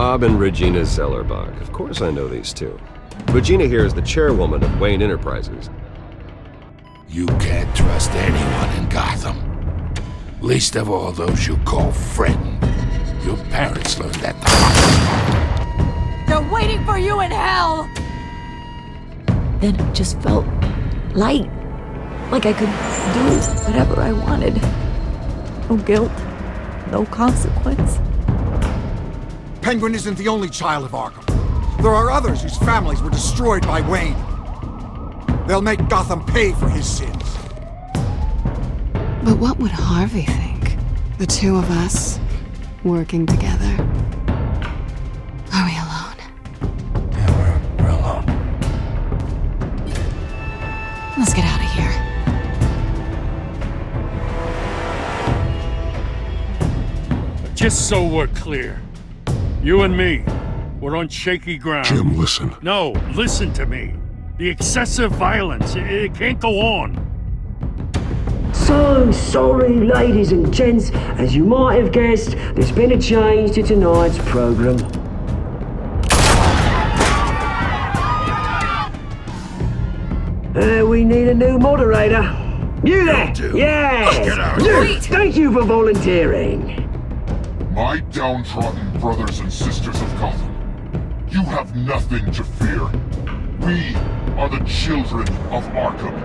Rob and Regina Zellerbach. Of course I know these two. Regina here is the chairwoman of Wayne Enterprises. You can't trust anyone in Gotham. Least of all those you call friend. Your parents learned that the hard way. They're waiting for you in hell! Then it just felt light. Like I could do whatever I wanted. No guilt, no consequence. Penguin isn't the only child of Arkham. There are others whose families were destroyed by Wayne. They'll make Gotham pay for his sins. But what would Harvey think? The two of us, working together. Are we alone? Yeah, we're alone. Let's get out of here. Just so we're clear, you and me, we're on shaky ground. Jim, listen. No, listen to me. The excessive violence, it can't go on. So sorry, ladies and gents. As you might have guessed, there's been a change to tonight's program. We need a new moderator. You there? Yes! Get out. You! Thank you for volunteering. My downtrodden brothers and sisters of Gotham, you have nothing to fear. We are the children of Arkham.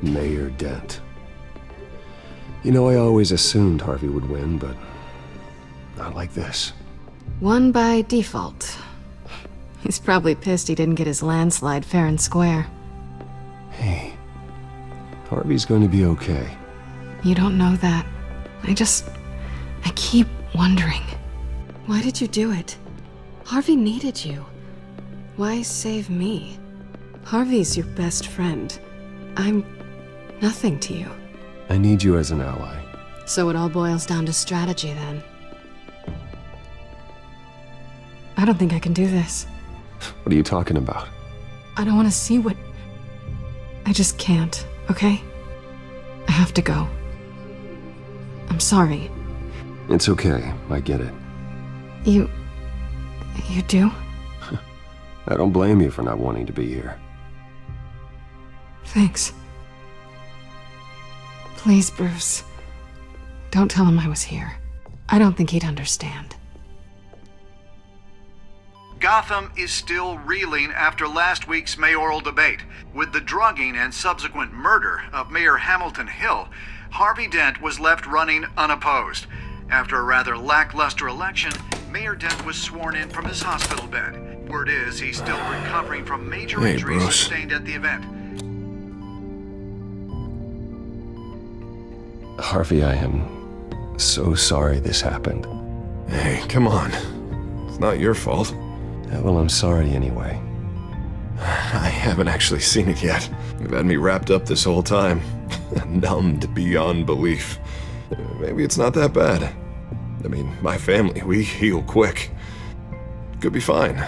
Mayor Dent. You know, I always assumed Harvey would win, but not like this. Won by default. He's probably pissed he didn't get his landslide fair and square. Hey, Harvey's going to be okay. You don't know that. I keep wondering. Why did you do it? Harvey needed you. Why save me? Harvey's your best friend. I'm nothing to you. I need you as an ally. So it all boils down to strategy, then. I don't think I can do this. What are you talking about? I don't want to see what... I just can't, okay? I have to go. I'm sorry. It's okay, I get it. You do? I don't blame you for not wanting to be here. Thanks. Please, Bruce. Don't tell him I was here. I don't think he'd understand. Gotham is still reeling after last week's mayoral debate. With the drugging and subsequent murder of Mayor Hamilton Hill, Harvey Dent was left running unopposed. After a rather lackluster election, Mayor Dent was sworn in from his hospital bed. Word is he's still recovering from major injuries sustained at the event. Harvey, I am so sorry this happened. Hey, come on. It's not your fault. Yeah, well, I'm sorry anyway. I haven't actually seen it yet. You've had me wrapped up this whole time. Numbed beyond belief. Maybe it's not that bad. I mean, my family, we heal quick. Could be fine.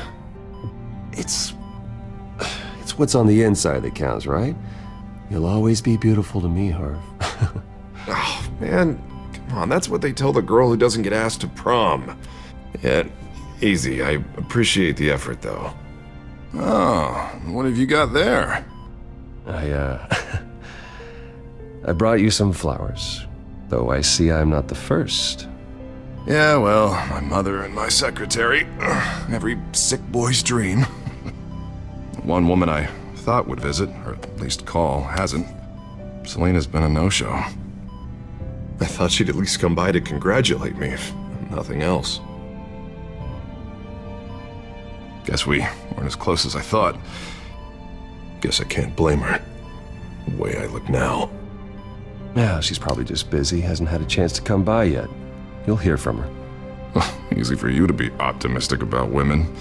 It's what's on the inside that counts, right? You'll always be beautiful to me, Harv. Oh, man. Come on, that's what they tell the girl who doesn't get asked to prom. Yeah, easy. I appreciate the effort, though. Oh, what have you got there? I brought you some flowers. Though I see I'm not the first. Yeah, well, my mother and my secretary. Every sick boy's dream. One woman I thought would visit, or at least call, hasn't. Selena's been a no-show. I thought she'd at least come by to congratulate me, if nothing else. Guess we weren't as close as I thought. Guess I can't blame her. The way I look now. Yeah, she's probably just busy, hasn't had a chance to come by yet. You'll hear from her. Easy for you to be optimistic about women.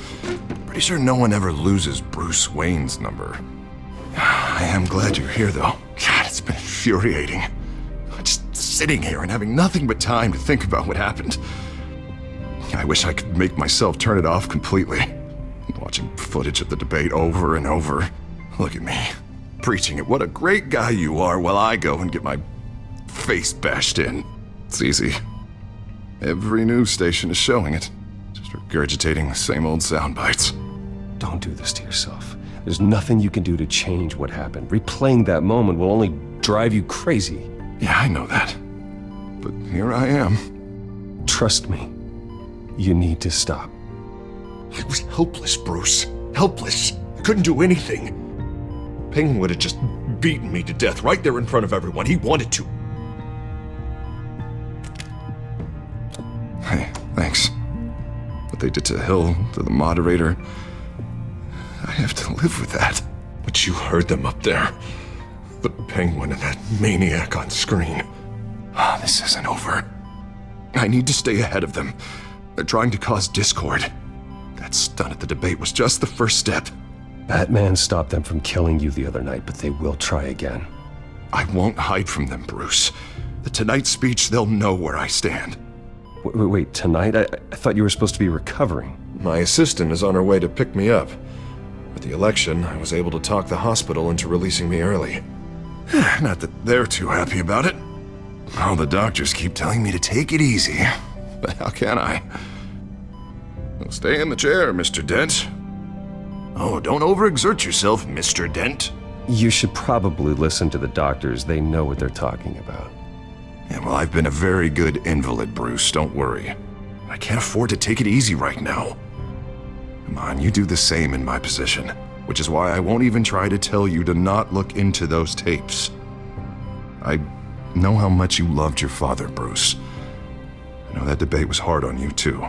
Pretty sure no one ever loses Bruce Wayne's number. I am glad you're here, though. God, it's been infuriating. Just sitting here and having nothing but time to think about what happened. I wish I could make myself turn it off completely. Watching footage of the debate over and over. Look at me, preaching at what a great guy you are while I go and get my face bashed in. It's easy. Every news station is showing it. Just regurgitating the same old sound bites. Don't do this to yourself. There's nothing you can do to change what happened. Replaying that moment will only drive you crazy. Yeah, I know that. But here I am. Trust me. You need to stop. I was helpless, Bruce. Helpless. I couldn't do anything. Penguin would have just beaten me to death right there in front of everyone. He wanted to. Hey, thanks. What they did to Hill, to the moderator, I have to live with that. But you heard them up there. The Penguin and that maniac on screen. This isn't over. I need to stay ahead of them. They're trying to cause discord. That stunt at the debate was just the first step. Batman stopped them from killing you the other night, but they will try again. I won't hide from them, Bruce. The Tonight speech, they'll know where I stand. Wait, tonight? I thought you were supposed to be recovering. My assistant is on her way to pick me up. With the election, I was able to talk the hospital into releasing me early. Not that they're too happy about it. All the doctors keep telling me to take it easy. But how can I? Well, stay in the chair, Mr. Dent. Oh, don't overexert yourself, Mr. Dent. You should probably listen to the doctors. They know what they're talking about. Yeah, well, I've been a very good invalid, Bruce. Don't worry. I can't afford to take it easy right now. Come on, you do the same in my position. Which is why I won't even try to tell you to not look into those tapes. I know how much you loved your father, Bruce. I know that debate was hard on you, too.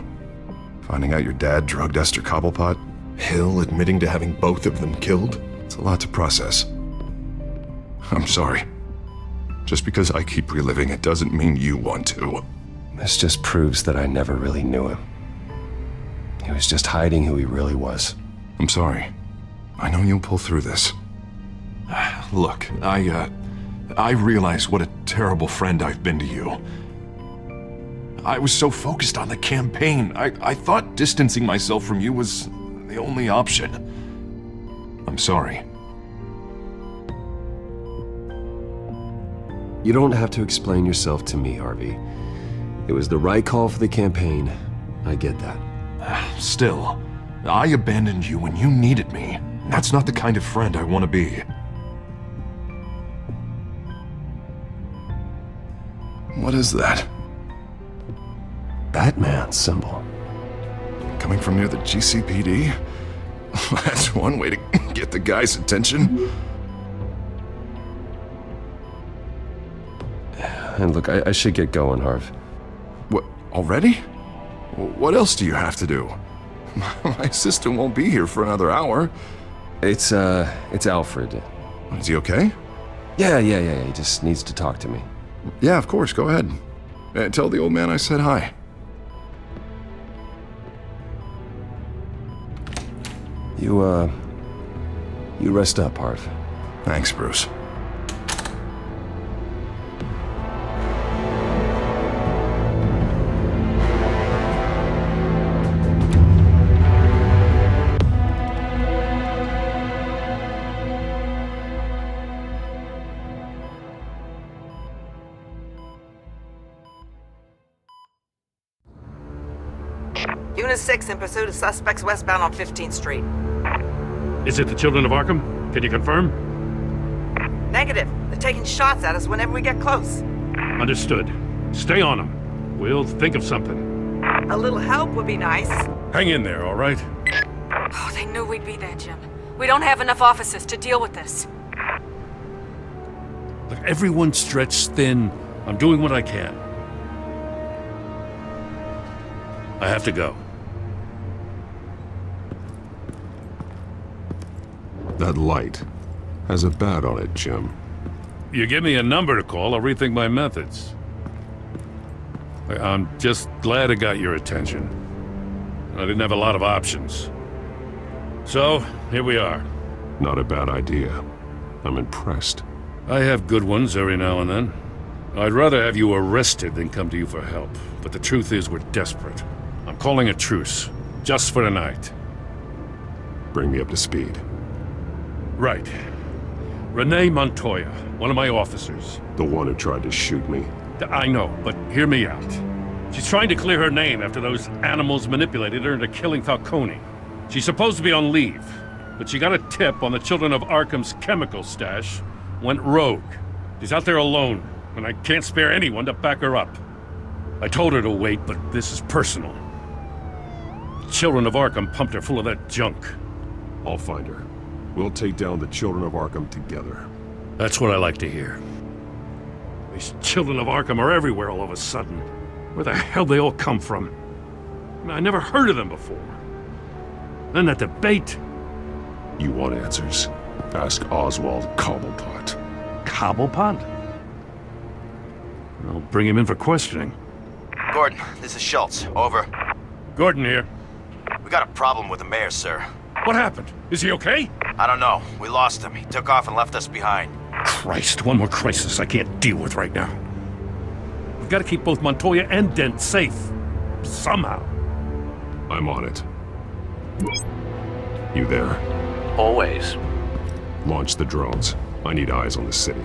Finding out your dad drugged Esther Cobblepot, Hill admitting to having both of them killed, it's a lot to process. I'm sorry. Just because I keep reliving it doesn't mean you want to. This just proves that I never really knew him. He was just hiding who he really was. I'm sorry. I know you'll pull through this. Look, I realize what a terrible friend I've been to you. I was so focused on the campaign. I thought distancing myself from you was the only option. I'm sorry. You don't have to explain yourself to me, Harvey. It was the right call for the campaign. I get that. Still, I abandoned you when you needed me. That's not the kind of friend I want to be. What is that? Batman symbol. Coming from near the GCPD? That's one way to get the guy's attention. And look, I should get going, Harv. What, already? What else do you have to do? My assistant won't be here for another hour. It's Alfred. Is he okay? Yeah, he just needs to talk to me. Yeah, of course, go ahead. Tell the old man I said hi. You rest up, Harv. Thanks, Bruce. Unit 6 in pursuit of suspects westbound on 15th Street. Is it the Children of Arkham? Can you confirm? Negative. They're taking shots at us whenever we get close. Understood. Stay on them. We'll think of something. A little help would be nice. Hang in there, all right? Oh, they knew we'd be there, Jim. We don't have enough officers to deal with this. Look, everyone's stretched thin. I'm doing what I can. I have to go. That light has a bat on it, Jim. you give me a number to call, I'll rethink my methods. I'm just glad I got your attention. I didn't have a lot of options. So, here we are. Not a bad idea. I'm impressed. I have good ones every now and then. I'd rather have you arrested than come to you for help. But the truth is, we're desperate. I'm calling a truce. Just for tonight. Bring me up to speed. Right. Renee Montoya, one of my officers. The one who tried to shoot me. I know, but hear me out. She's trying to clear her name after those animals manipulated her into killing Falcone. She's supposed to be on leave, but she got a tip on the Children of Arkham's chemical stash, went rogue. She's out there alone, and I can't spare anyone to back her up. I told her to wait, but this is personal. The Children of Arkham pumped her full of that junk. I'll find her. We'll take down the Children of Arkham together. That's what I like to hear. These Children of Arkham are everywhere all of a sudden. Where the hell they all come from? I never heard of them before. Then that debate. You want answers? Ask Oswald Cobblepot. Cobblepot? I'll bring him in for questioning. Gordon, this is Schultz. Over. Gordon here. We got a problem with the mayor, sir. What happened? Is he okay? I don't know. We lost him. He took off and left us behind. Christ, one more crisis I can't deal with right now. We've got to keep both Montoya and Dent safe. Somehow. I'm on it. You there? Always. Launch the drones. I need eyes on the city.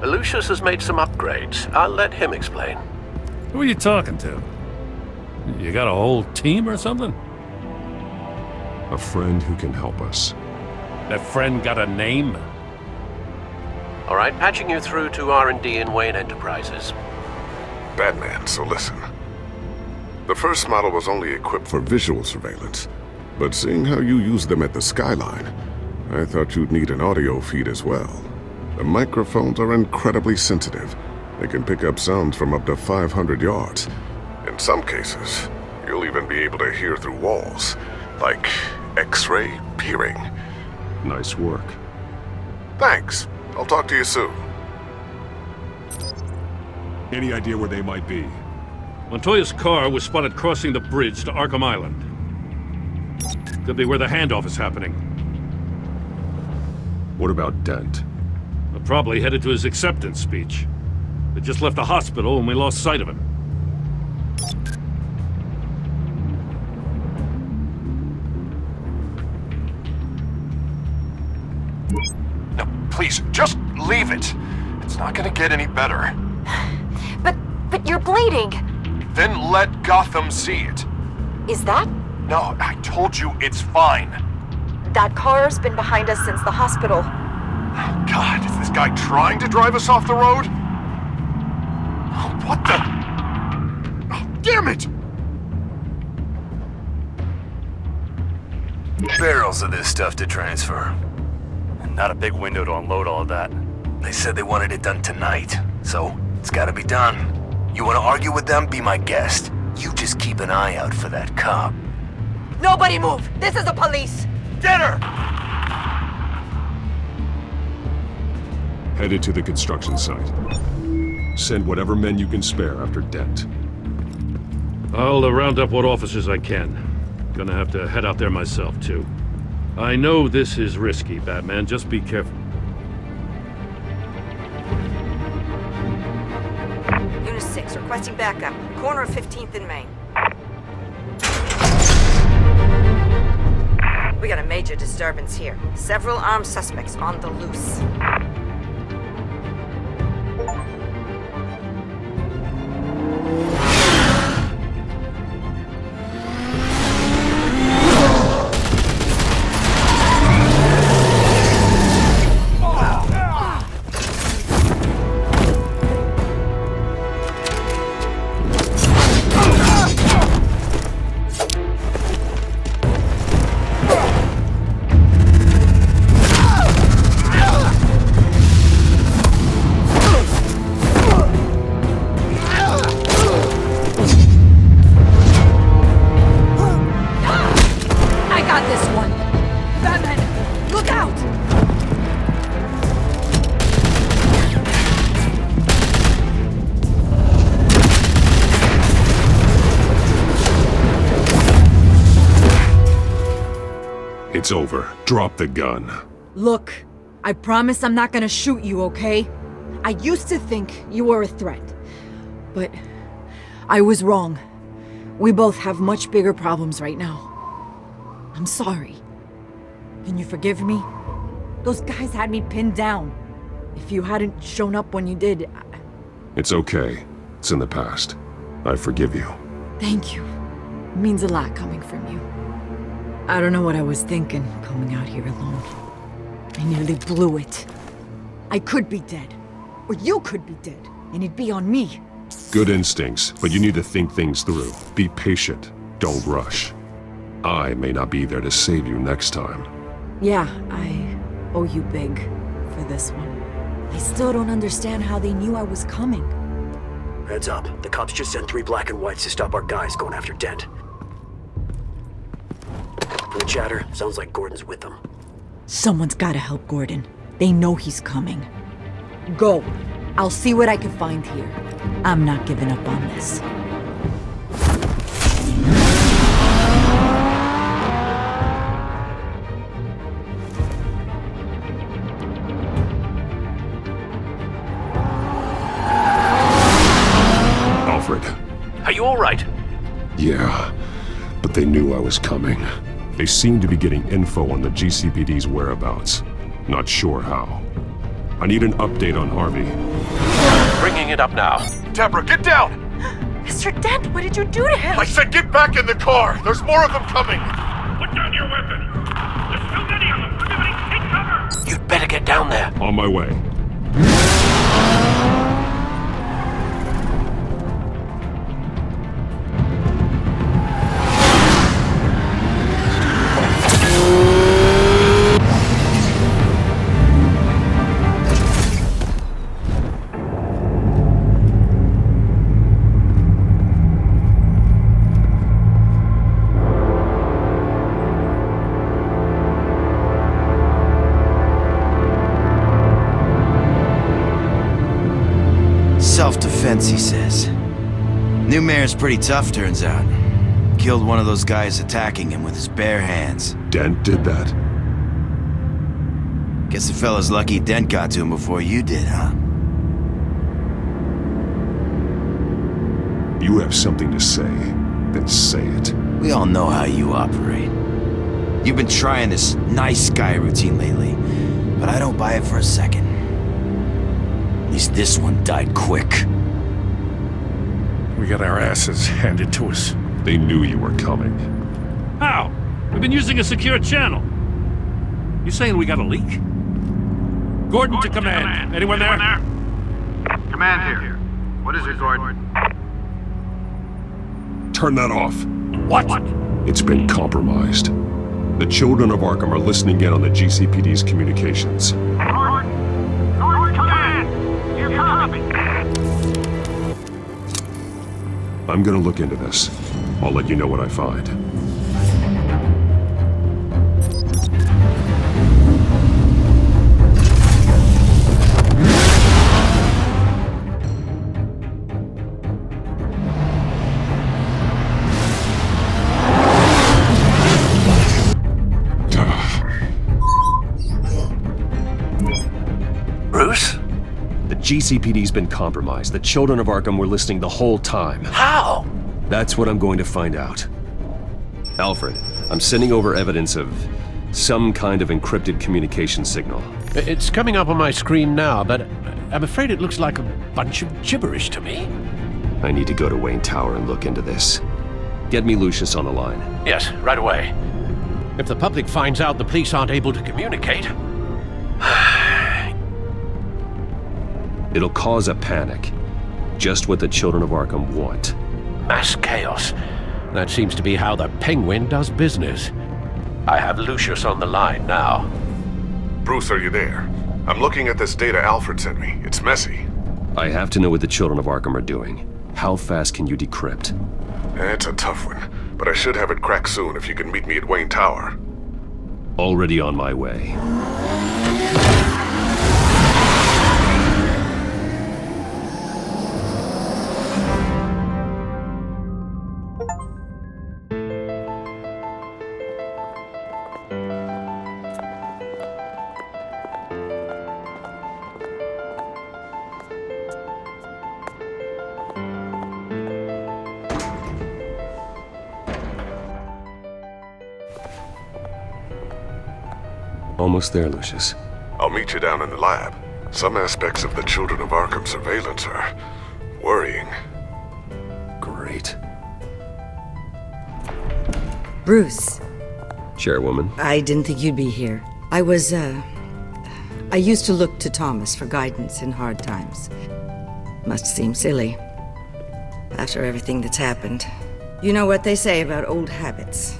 Lucius has made some upgrades. I'll let him explain. Who are you talking to? You got a whole team or something? A friend who can help us. That friend got a name? All right, patching you through to R&D in Wayne Enterprises. Batman, so listen. The first model was only equipped for visual surveillance, but seeing how you use them at the Skyline, I thought you'd need an audio feed as well. The microphones are incredibly sensitive. They can pick up sounds from up to 500 yards. In some cases, you'll even be able to hear through walls, like X-ray peering. Nice work. Thanks. I'll talk to you soon. Any idea where they might be? Montoya's car was spotted crossing the bridge to Arkham Island. Could be where the handoff is happening. What about Dent? They're probably headed to his acceptance speech. They just left the hospital and we lost sight of him. No, please, just leave it. It's not gonna get any better. But you're bleeding. Then let Gotham see it. Is that? No, I told you it's fine. That car's been behind us since the hospital. God, is this guy trying to drive us off the road? Oh, what the? Oh, damn it! Barrels of this stuff to transfer. And not a big window to unload all of that. They said they wanted it done tonight, so it's gotta be done. You wanna argue with them? Be my guest. You just keep an eye out for that cop. Nobody move! This is the police! Get her! Headed to the construction site. Send whatever men you can spare after Dent. I'll round up what officers I can. Gonna have to head out there myself, too. I know this is risky, Batman. Just be careful. Unit 6, requesting backup. Corner of 15th and Main. We got a major disturbance here. Several armed suspects on the loose. It's over. Drop the gun. Look, I promise I'm not gonna shoot you, okay? I used to think you were a threat, but I was wrong. We both have much bigger problems right now. I'm sorry. Can you forgive me? Those guys had me pinned down. If you hadn't shown up when you did, It's okay. It's in the past. I forgive you. Thank you. It means a lot coming from you. I don't know what I was thinking coming out here alone. I nearly blew it. I could be dead. Or you could be dead. And it'd be on me. Good instincts, but you need to think things through. Be patient. Don't rush. I may not be there to save you next time. Yeah, I owe you big for this one. I still don't understand how they knew I was coming. Heads up. The cops just sent 3 black and whites to stop our guys going after Dent. From the chatter, sounds like Gordon's with them. Someone's gotta help Gordon. They know he's coming. Go. I'll see what I can find here. I'm not giving up on this. Alfred. Are you all right? Yeah, but they knew I was coming. They seem to be getting info on the GCPD's whereabouts. Not sure how. I need an update on Harvey. Bringing it up now. Deborah, get down! Mr. Dent, what did you do to him? I said get back in the car! There's more of them coming! Put down your weapon! There's too many of them! Everybody take cover! You'd better get down there. On my way. Self-defense, he says. New mayor's pretty tough, turns out. Killed one of those guys attacking him with his bare hands. Dent did that? Guess the fella's lucky Dent got to him before you did, huh? You have something to say, then say it. We all know how you operate. You've been trying this nice guy routine lately, but I don't buy it for a second. At least this one died quick. We got our asses handed to us. They knew you were coming. How? We've been using a secure channel. You saying we got a leak? Gordon to command. Anyone there? Command here. What is it, Gordon? Turn that off. What? It's been compromised. The children of Arkham are listening in on the GCPD's communications. Gordon, command! You copy. I'm gonna look into this. I'll let you know what I find. Bruce? The GCPD's been compromised. The children of Arkham were listening the whole time. How? That's what I'm going to find out. Alfred, I'm sending over evidence of some kind of encrypted communication signal. It's coming up on my screen now, but I'm afraid it looks like a bunch of gibberish to me. I need to go to Wayne Tower and look into this. Get me Lucius on the line. Yes, right away. If the public finds out the police aren't able to communicate... It'll cause a panic. Just what the children of Arkham want. Mass chaos. That seems to be how the Penguin does business. I have Lucius on the line now. Bruce, are you there? I'm looking at this data Alfred sent me. It's messy. I have to know what the children of Arkham are doing. How fast can you decrypt? It's a tough one, but I should have it cracked soon if you can meet me at Wayne Tower. Already on my way. Almost there, Lucius. I'll meet you down in the lab. Some aspects of the Children of Arkham surveillance are worrying. Great. Bruce. Chairwoman. I didn't think you'd be here. I used to look to Thomas for guidance in hard times. Must seem silly. After everything that's happened. You know what they say about old habits.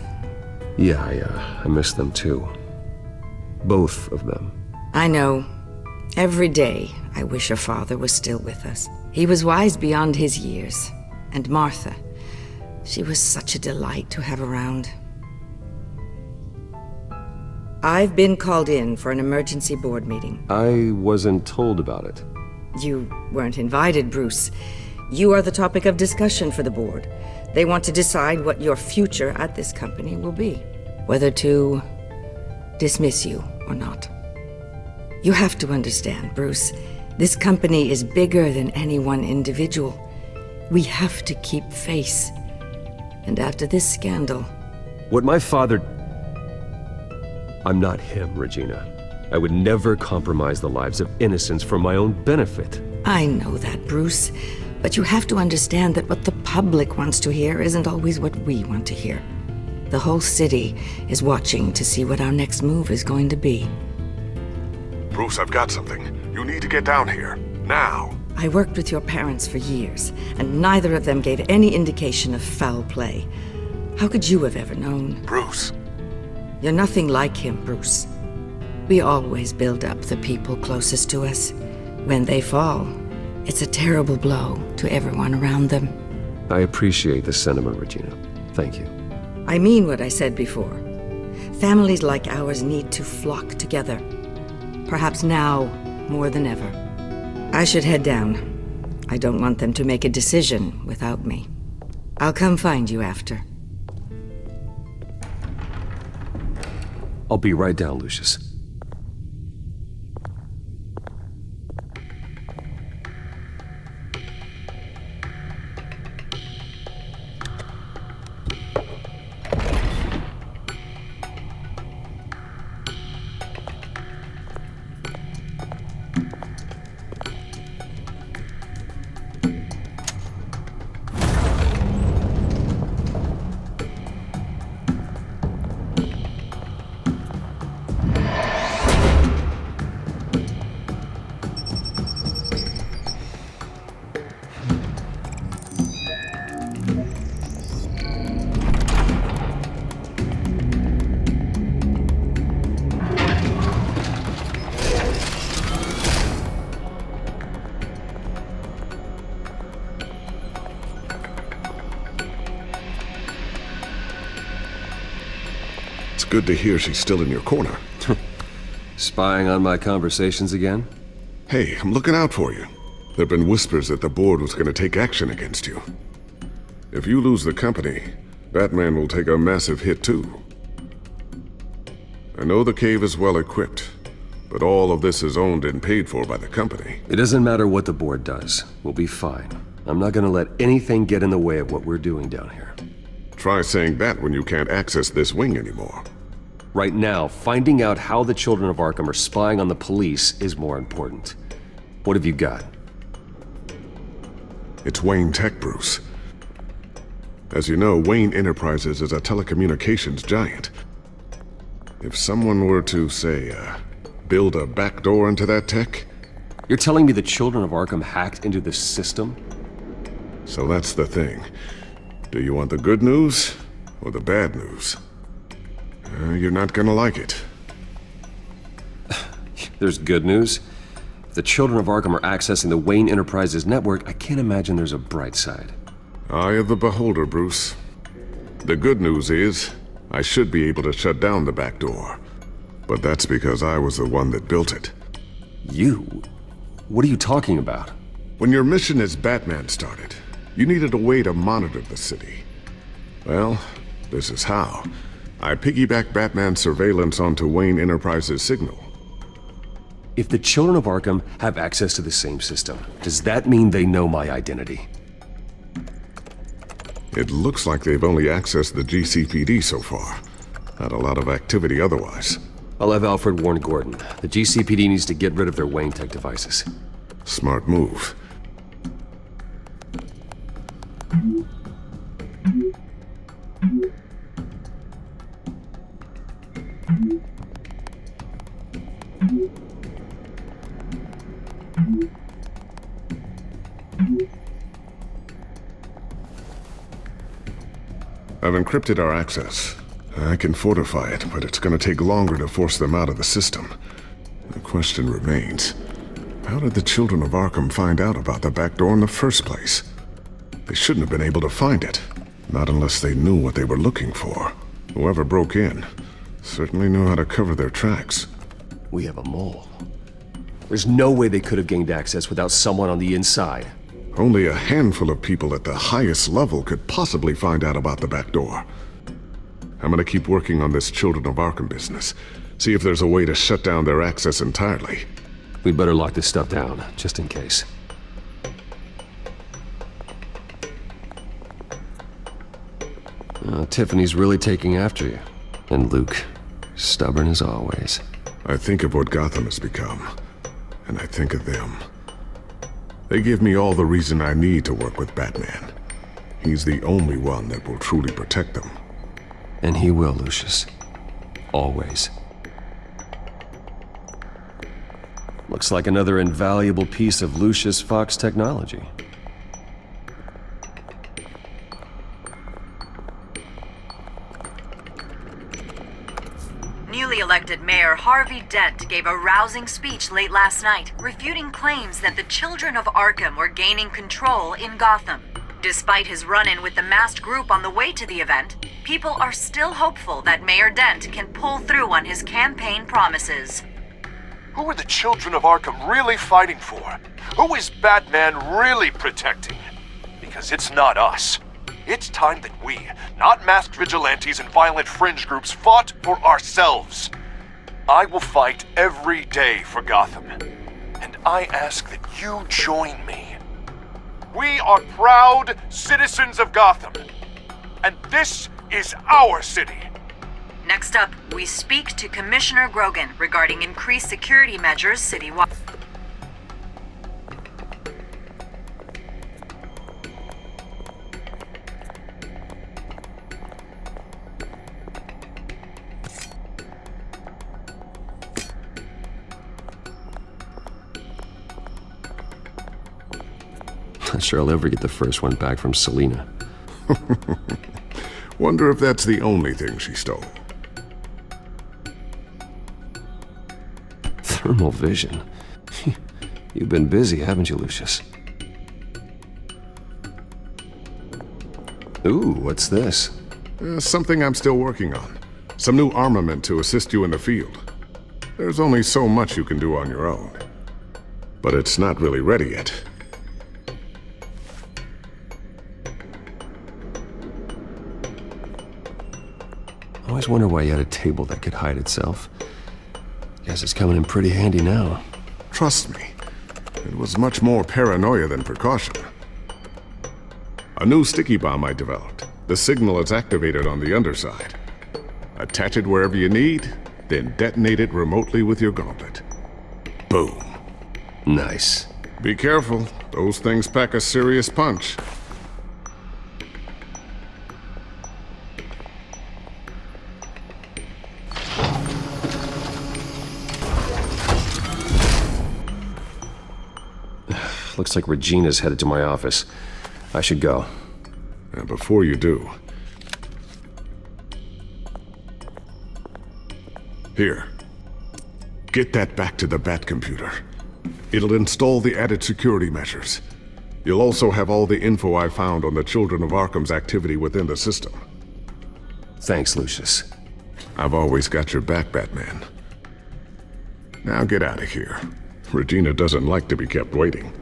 Yeah, I miss them too. Both of them. I know. Every day, I wish your father was still with us. He was wise beyond his years. And Martha, she was such a delight to have around. I've been called in for an emergency board meeting. I wasn't told about it. You weren't invited, Bruce. You are the topic of discussion for the board. They want to decide what your future at this company will be. Whether to dismiss you or not. You have to understand, Bruce. This company is bigger than any one individual. We have to keep face. And after this scandal... What my father... I'm not him, Regina. I would never compromise the lives of innocents for my own benefit. I know that, Bruce. But you have to understand that what the public wants to hear isn't always what we want to hear. The whole city is watching to see what our next move is going to be. Bruce, I've got something. You need to get down here. Now. I worked with your parents for years, and neither of them gave any indication of foul play. How could you have ever known? Bruce. You're nothing like him, Bruce. We always build up the people closest to us. When they fall, it's a terrible blow to everyone around them. I appreciate the sentiment, Regina. Thank you. I mean what I said before. Families like ours need to flock together. Perhaps now more than ever. I should head down. I don't want them to make a decision without me. I'll come find you after. I'll be right down, Lucius. Good to hear she's still in your corner. Spying on my conversations again? Hey, I'm looking out for you. There've been whispers that the board was going to take action against you. If you lose the company, Batman will take a massive hit too. I know the cave is well equipped, but all of this is owned and paid for by the company. It doesn't matter what the board does. We'll be fine. I'm not going to let anything get in the way of what we're doing down here. Try saying that when you can't access this wing anymore. Right now, finding out how the Children of Arkham are spying on the police is more important. What have you got? It's Wayne Tech, Bruce. As you know, Wayne Enterprises is a telecommunications giant. If someone were to, say, build a backdoor into that tech... You're telling me the Children of Arkham hacked into this system? So that's the thing. Do you want the good news or the bad news? You're not gonna like it. There's good news. If the Children of Arkham are accessing the Wayne Enterprises network, I can't imagine there's a bright side. Eye of the beholder, Bruce. The good news is, I should be able to shut down the back door. But that's because I was the one that built it. You? What are you talking about? When your mission as Batman started, you needed a way to monitor the city. Well, this is how. I piggybacked Batman's surveillance onto Wayne Enterprises' signal. If the Children of Arkham have access to the same system, does that mean they know my identity? It looks like they've only accessed the GCPD so far. Not a lot of activity otherwise. I'll have Alfred warn Gordon. The GCPD needs to get rid of their Wayne Tech devices. Smart move. I've encrypted our access. I can fortify it, but it's going to take longer to force them out of the system. The question remains, how did the children of Arkham find out about the back door in the first place? They shouldn't have been able to find it. Not unless they knew what they were looking for. Whoever broke in certainly knew how to cover their tracks. We have a mole. There's no way they could have gained access without someone on the inside. Only a handful of people at the highest level could possibly find out about the back door. I'm gonna keep working on this Children of Arkham business. See if there's a way to shut down their access entirely. We'd better lock this stuff down, just in case. Tiffany's really taking after you. And Luke, stubborn as always. I think of what Gotham has become, and I think of them. They give me all the reason I need to work with Batman. He's the only one that will truly protect them. And he will, Lucius. Always. Looks like another invaluable piece of Lucius Fox technology. Newly elected Mayor Harvey Dent gave a rousing speech late last night, refuting claims that the children of Arkham were gaining control in Gotham. Despite his run-in with the masked group on the way to the event, people are still hopeful that Mayor Dent can pull through on his campaign promises. Who are the children of Arkham really fighting for? Who is Batman really protecting? Because it's not us. It's time that we, not masked vigilantes and violent fringe groups, fought for ourselves. I will fight every day for Gotham. And I ask that you join me. We are proud citizens of Gotham. And this is our city. Next up, we speak to Commissioner Grogan regarding increased security measures citywide. Not sure I'll ever get the first one back from Selina. Wonder if that's the only thing she stole. Thermal vision. You've been busy, haven't you, Lucius? Ooh, what's this? Something I'm still working on. Some new armament to assist you in the field. There's only so much you can do on your own. But it's not really ready yet. I always wonder why you had a table that could hide itself. Guess it's coming in pretty handy now. Trust me, it was much more paranoia than precaution. A new sticky bomb I developed. The signal is activated on the underside. Attach it wherever you need, then detonate it remotely with your gauntlet. Boom. Nice. Be careful, those things pack a serious punch. Looks like Regina's headed to my office. I should go. And before you do... Here. Get that back to the Bat computer. It'll install the added security measures. You'll also have all the info I found on the Children of Arkham's activity within the system. Thanks, Lucius. I've always got your back, Batman. Now get out of here. Regina doesn't like to be kept waiting.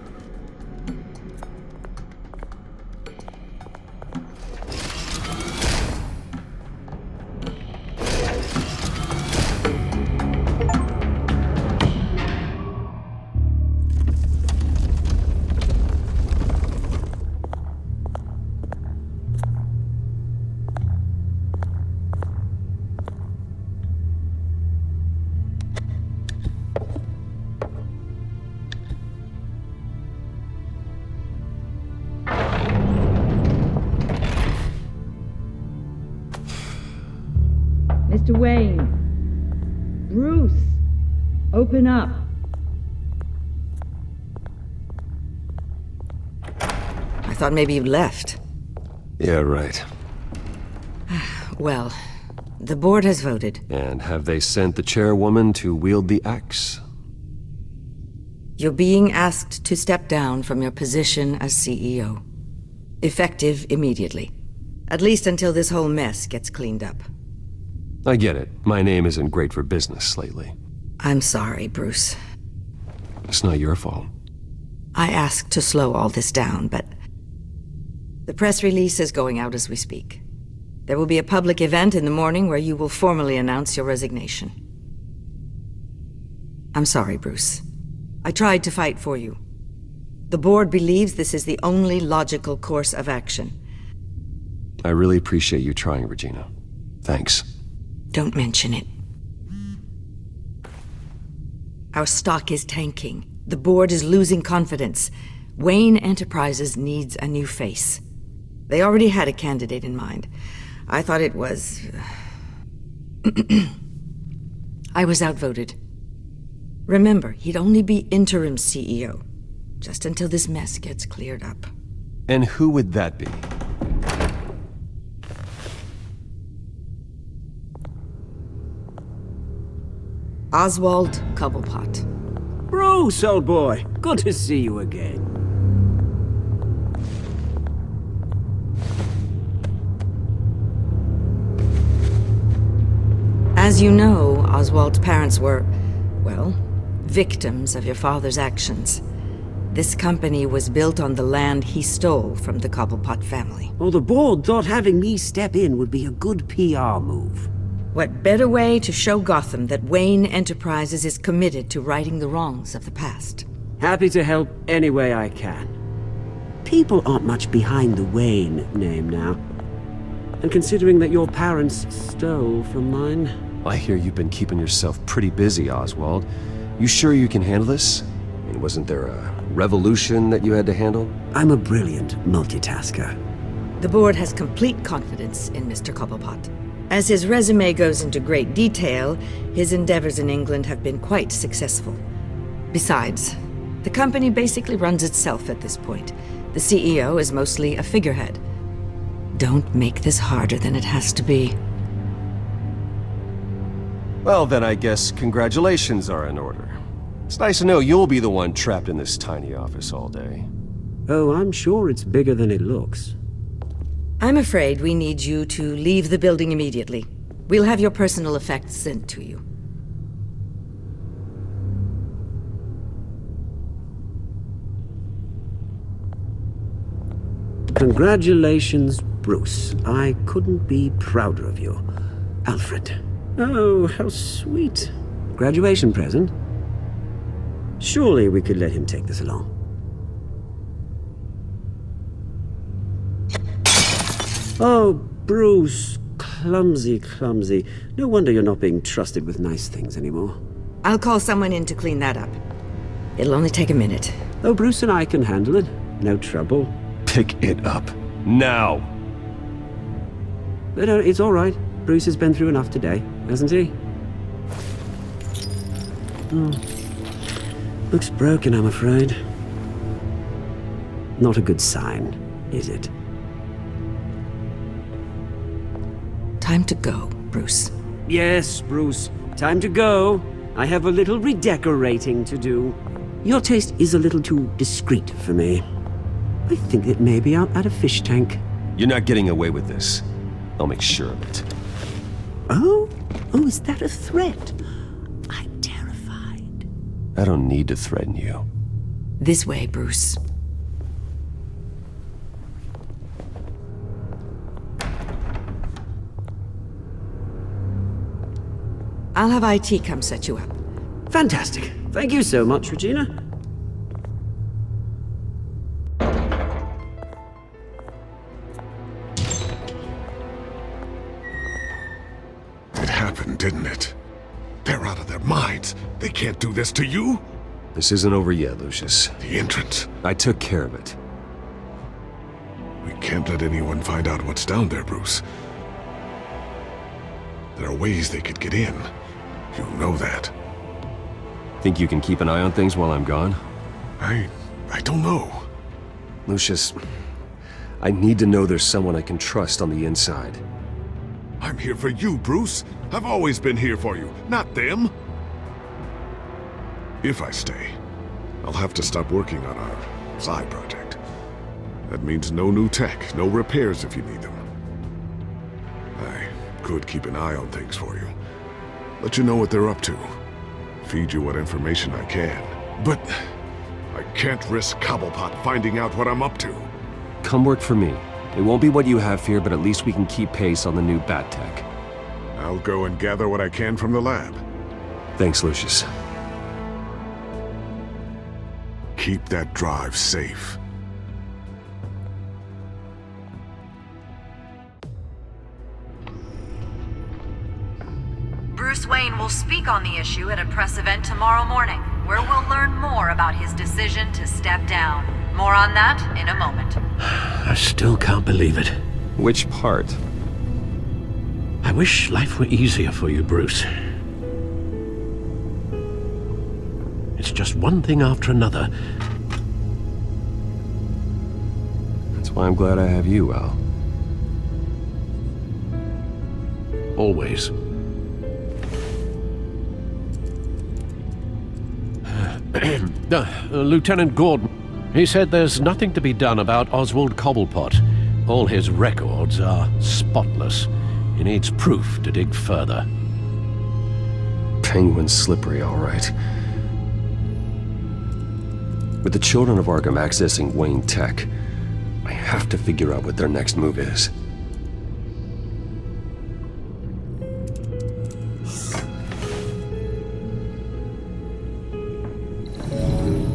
Mr. Wayne. Bruce. Open up. I thought maybe you'd left. Yeah, right. Well, the board has voted. And have they sent the chairwoman to wield the axe? You're being asked to step down from your position as CEO. Effective immediately. At least until this whole mess gets cleaned up. I get it. My name isn't great for business lately. I'm sorry, Bruce. It's not your fault. I asked to slow all this down, but the press release is going out as we speak. There will be a public event in the morning where you will formally announce your resignation. I'm sorry, Bruce. I tried to fight for you. The board believes this is the only logical course of action. I really appreciate you trying, Regina. Thanks. Don't mention it. Our stock is tanking. The board is losing confidence. Wayne Enterprises needs a new face. They already had a candidate in mind. I thought it was... I was outvoted. Remember, he'd only be interim CEO, just until this mess gets cleared up. And who would that be? Oswald Cobblepot. Bruce, old boy. Good to see you again. As you know, Oswald's parents were, well, victims of your father's actions. This company was built on the land he stole from the Cobblepot family. Well, the board thought having me step in would be a good PR move. What better way to show Gotham that Wayne Enterprises is committed to righting the wrongs of the past? Happy to help any way I can. People aren't much behind the Wayne name now. And considering that your parents stole from mine... I hear you've been keeping yourself pretty busy, Oswald. You sure you can handle this? I mean, wasn't there a revolution that you had to handle? I'm a brilliant multitasker. The board has complete confidence in Mr. Cobblepot. As his resume goes into great detail, his endeavors in England have been quite successful. Besides, the company basically runs itself at this point. The CEO is mostly a figurehead. Don't make this harder than it has to be. Well, then I guess congratulations are in order. It's nice to know you'll be the one trapped in this tiny office all day. Oh, I'm sure it's bigger than it looks. I'm afraid we need you to leave the building immediately. We'll have your personal effects sent to you. Congratulations, Bruce. I couldn't be prouder of you. Alfred. Oh, how sweet. Graduation present? Surely we could let him take this along. Oh, Bruce. Clumsy, clumsy. No wonder you're not being trusted with nice things anymore. I'll call someone in to clean that up. It'll only take a minute. Oh, Bruce and I can handle it. No trouble. Pick it up. Now! But it's all right. Bruce has been through enough today, hasn't he? Looks broken, I'm afraid. Not a good sign, is it? Time to go, Bruce. Yes, Bruce. Time to go. I have a little redecorating to do. Your taste is a little too discreet for me. I think that maybe I'm at a fish tank. You're not getting away with this. I'll make sure of it. Oh? Oh, is that a threat? I'm terrified. I don't need to threaten you. This way, Bruce. I'll have IT come set you up. Fantastic. Thank you so much, Regina. It happened, didn't it? They're out of their minds. They can't do this to you. This isn't over yet, Lucius. The entrance. I took care of it. We can't let anyone find out what's down there, Bruce. There are ways they could get in. You know that. Think you can keep an eye on things while I'm gone? I don't know. Lucius, I need to know there's someone I can trust on the inside. I'm here for you, Bruce. I've always been here for you, not them. If I stay, I'll have to stop working on our side project. That means no new tech, no repairs if you need them. I could keep an eye on things for you. Let you know what they're up to. Feed you what information I can. But I can't risk Cobblepot finding out what I'm up to. Come work for me. It won't be what you have here, but at least we can keep pace on the new bat tech. I'll go and gather what I can from the lab. Thanks, Lucius. Keep that drive safe. Bruce Wayne will speak on the issue at a press event tomorrow morning, where we'll learn more about his decision to step down. More on that in a moment. I still can't believe it. Which part? I wish life were easier for you, Bruce. It's just one thing after another. That's why I'm glad I have you, Al. Always. Lieutenant Gordon, he said there's nothing to be done about Oswald Cobblepot. All his records are spotless. He needs proof to dig further. Penguin's slippery, all right. With the children of Arkham accessing Wayne Tech, I have to figure out what their next move is.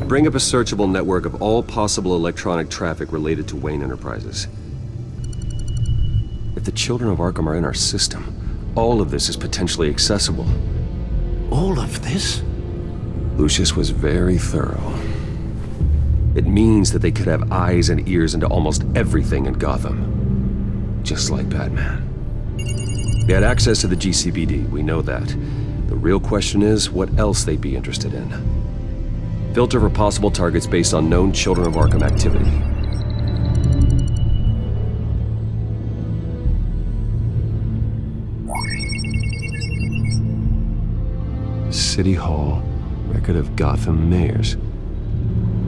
Bring up a searchable network of all possible electronic traffic related to Wayne Enterprises. If the children of Arkham are in our system, all of this is potentially accessible. All of this? Lucius was very thorough. It means that they could have eyes and ears into almost everything in Gotham. Just like Batman. They had access to the GCPD, we know that. The real question is what else they'd be interested in. Filter for possible targets based on known Children of Arkham activity. City Hall, record of Gotham mayors.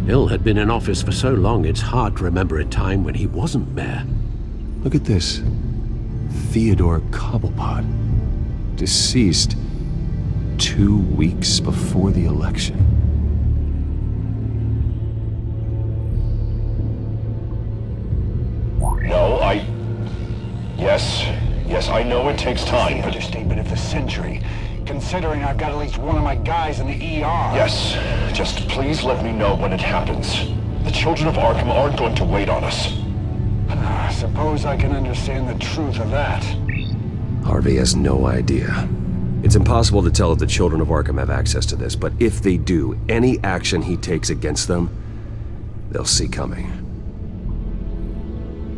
Hill had been in office for so long, it's hard to remember a time when he wasn't mayor. Look at this. Theodore Cobblepot. Deceased 2 weeks before the election. No, Yes, I know it takes time. The understatement of the century, considering I've got at least one of my guys in the ER. Yes, just please let me know when it happens. The children of Arkham aren't going to wait on us. I suppose I can understand the truth of that. Harvey has no idea. It's impossible to tell if the children of Arkham have access to this, but if they do, any action he takes against them, they'll see coming.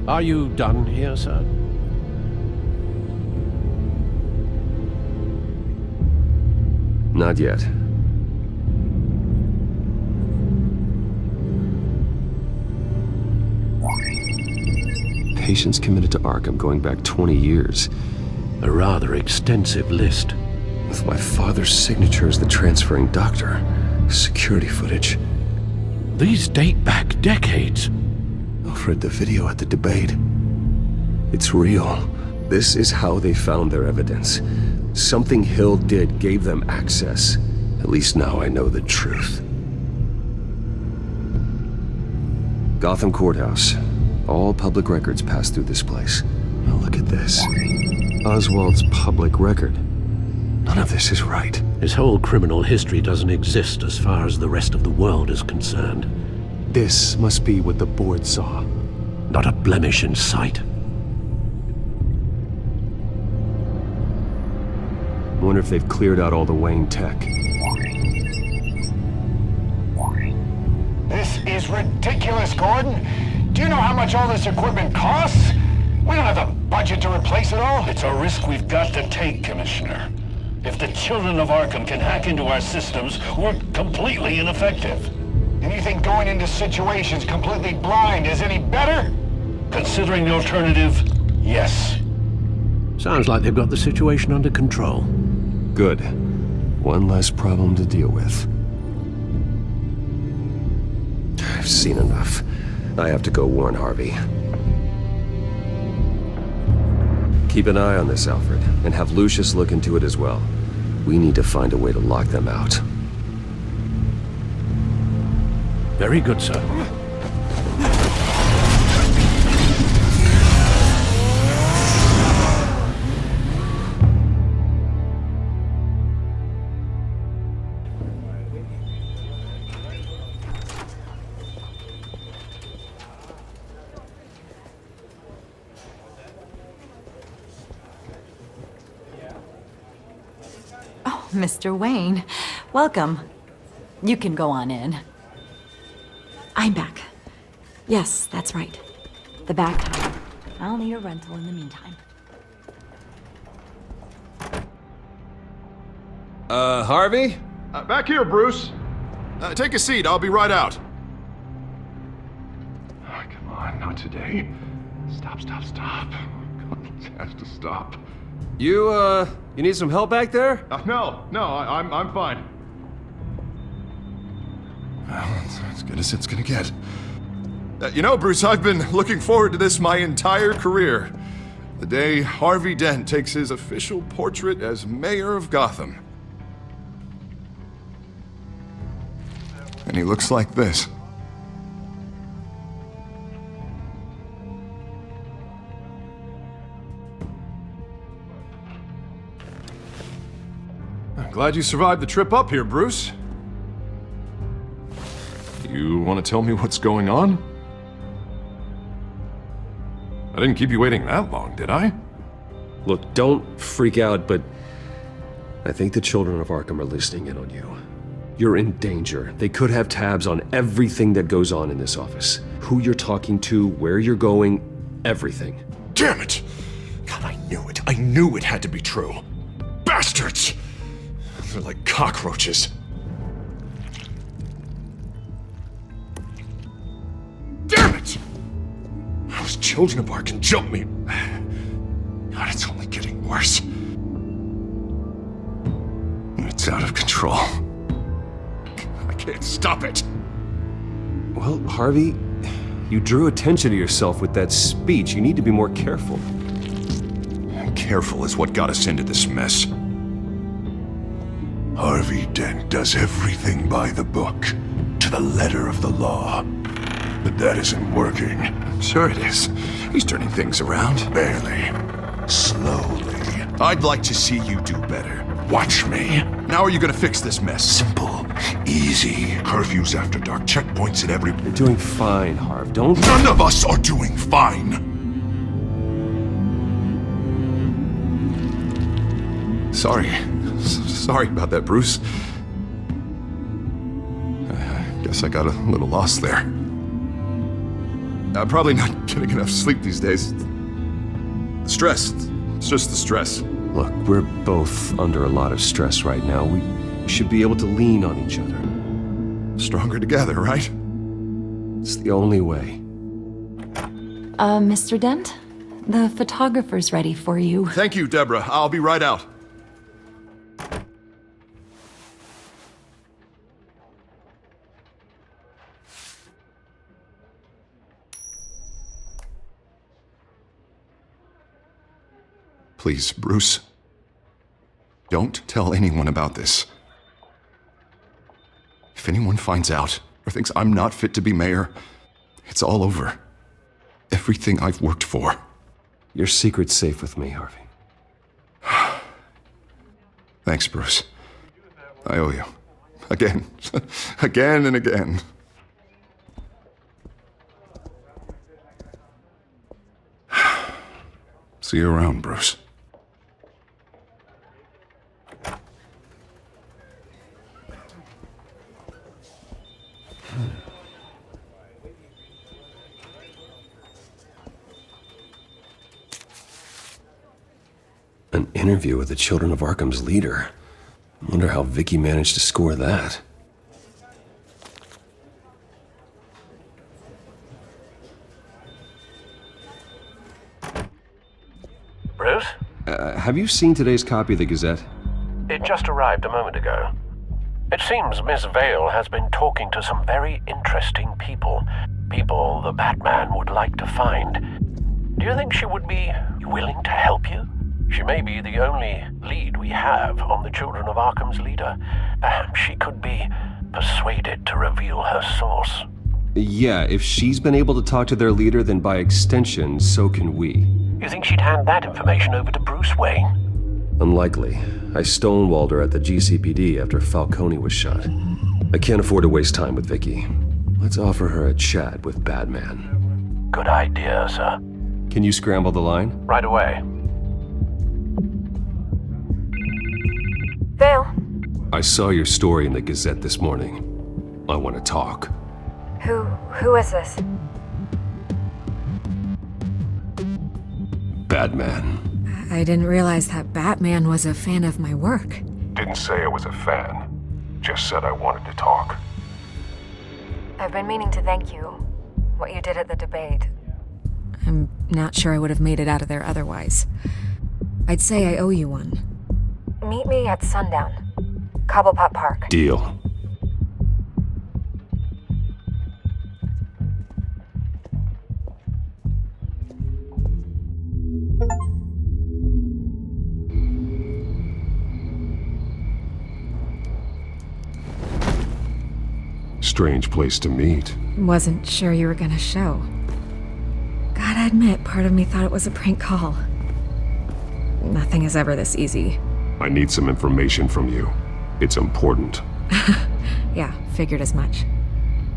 Are you done here, sir? Not yet. Patients committed to Arkham going back 20 years. A rather extensive list. With my father's signature as the transferring doctor. Security footage. These date back decades. Alfred, the video at the debate. It's real. This is how they found their evidence. Something Hill did gave them access. At least now I know the truth. Gotham Courthouse. All public records pass through this place. Now look at this. Oswald's public record. None of this is right. His whole criminal history doesn't exist as far as the rest of the world is concerned. This must be what the board saw. Not a blemish in sight. I wonder if they've cleared out all the Wayne tech. This is ridiculous, Gordon. Do you know how much all this equipment costs? We don't have the budget to replace it all? It's a risk we've got to take, Commissioner. If the children of Arkham can hack into our systems, we're completely ineffective. And you think going into situations completely blind is any better? Considering the alternative, yes. Sounds like they've got the situation under control. Good. One less problem to deal with. I've seen enough. I have to go warn Harvey. Keep an eye on this, Alfred, and have Lucius look into it as well. We need to find a way to lock them out. Very good, sir. Mr. Wayne, welcome. You can go on in. I'm back. Yes, that's right. The back tower. I'll need a rental in the meantime. Harvey? Back here, Bruce. Take a seat. I'll be right out. Oh, come on, not today. Stop. God, it has to stop. You need some help back there? No, I'm fine. Well, it's as good as it's gonna get. You know, Bruce, I've been looking forward to this my entire career. The day Harvey Dent takes his official portrait as mayor of Gotham. And he looks like this. I'm glad you survived the trip up here, Bruce. You want to tell me what's going on? I didn't keep you waiting that long, did I? Look, don't freak out, but I think the children of Arkham are listening in on you. You're in danger. They could have tabs on everything that goes on in this office. Who you're talking to, where you're going, everything. Damn it! God, I knew it. I knew it had to be true. Bastards! They're like cockroaches. Damn it! Those children of Arkham jumped me. God, it's only getting worse. It's out of control. I can't stop it. Well, Harvey, you drew attention to yourself with that speech. You need to be more careful. Careful is what got us into this mess. Harvey Dent does everything by the book, to the letter of the law. But that isn't working. Sure it is. He's turning things around. Barely. Slowly. I'd like to see you do better. Watch me. How are you gonna fix this mess? Simple. Easy. Curfews after dark. Checkpoints at every... You're doing fine, Harv. Don't... None of us are doing fine! Sorry about that, Bruce. I guess I got a little lost there. I'm probably not getting enough sleep these days. Stress. It's just the stress. Look, we're both under a lot of stress right now. We should be able to lean on each other. Stronger together, right? It's the only way. Mr. Dent? The photographer's ready for you. Thank you, Deborah. I'll be right out. Please, Bruce. Don't tell anyone about this. If anyone finds out or thinks I'm not fit to be mayor, it's all over. Everything I've worked for. Your secret's safe with me, Harvey. Thanks, Bruce. I owe you. Again. Again and again. See you around, Bruce. An interview with the Children of Arkham's leader. I wonder how Vicky managed to score that. Bruce? Have you seen today's copy of the Gazette? It just arrived a moment ago. It seems Miss Vale has been talking to some very interesting people. People the Batman would like to find. Do you think she would be willing to help you? She may be the only lead we have on the Children of Arkham's leader. Perhaps she could be persuaded to reveal her source. Yeah, if she's been able to talk to their leader, then by extension, so can we. You think she'd hand that information over to Bruce Wayne? Unlikely. I stonewalled her at the GCPD after Falcone was shot. I can't afford to waste time with Vicky. Let's offer her a chat with Batman. Good idea, sir. Can you scramble the line? Right away. Vale. I saw your story in the Gazette this morning. I want to talk. Who is this? Batman. I didn't realize that Batman was a fan of my work. Didn't say I was a fan. Just said I wanted to talk. I've been meaning to thank you. What you did at the debate. I'm not sure I would have made it out of there otherwise. I'd say I owe you one. Meet me at sundown. Cobblepot Park. Deal. Strange place to meet. Wasn't sure you were gonna show. Gotta admit, part of me thought it was a prank call. Nothing is ever this easy. I need some information from you. It's important. Yeah, figured as much.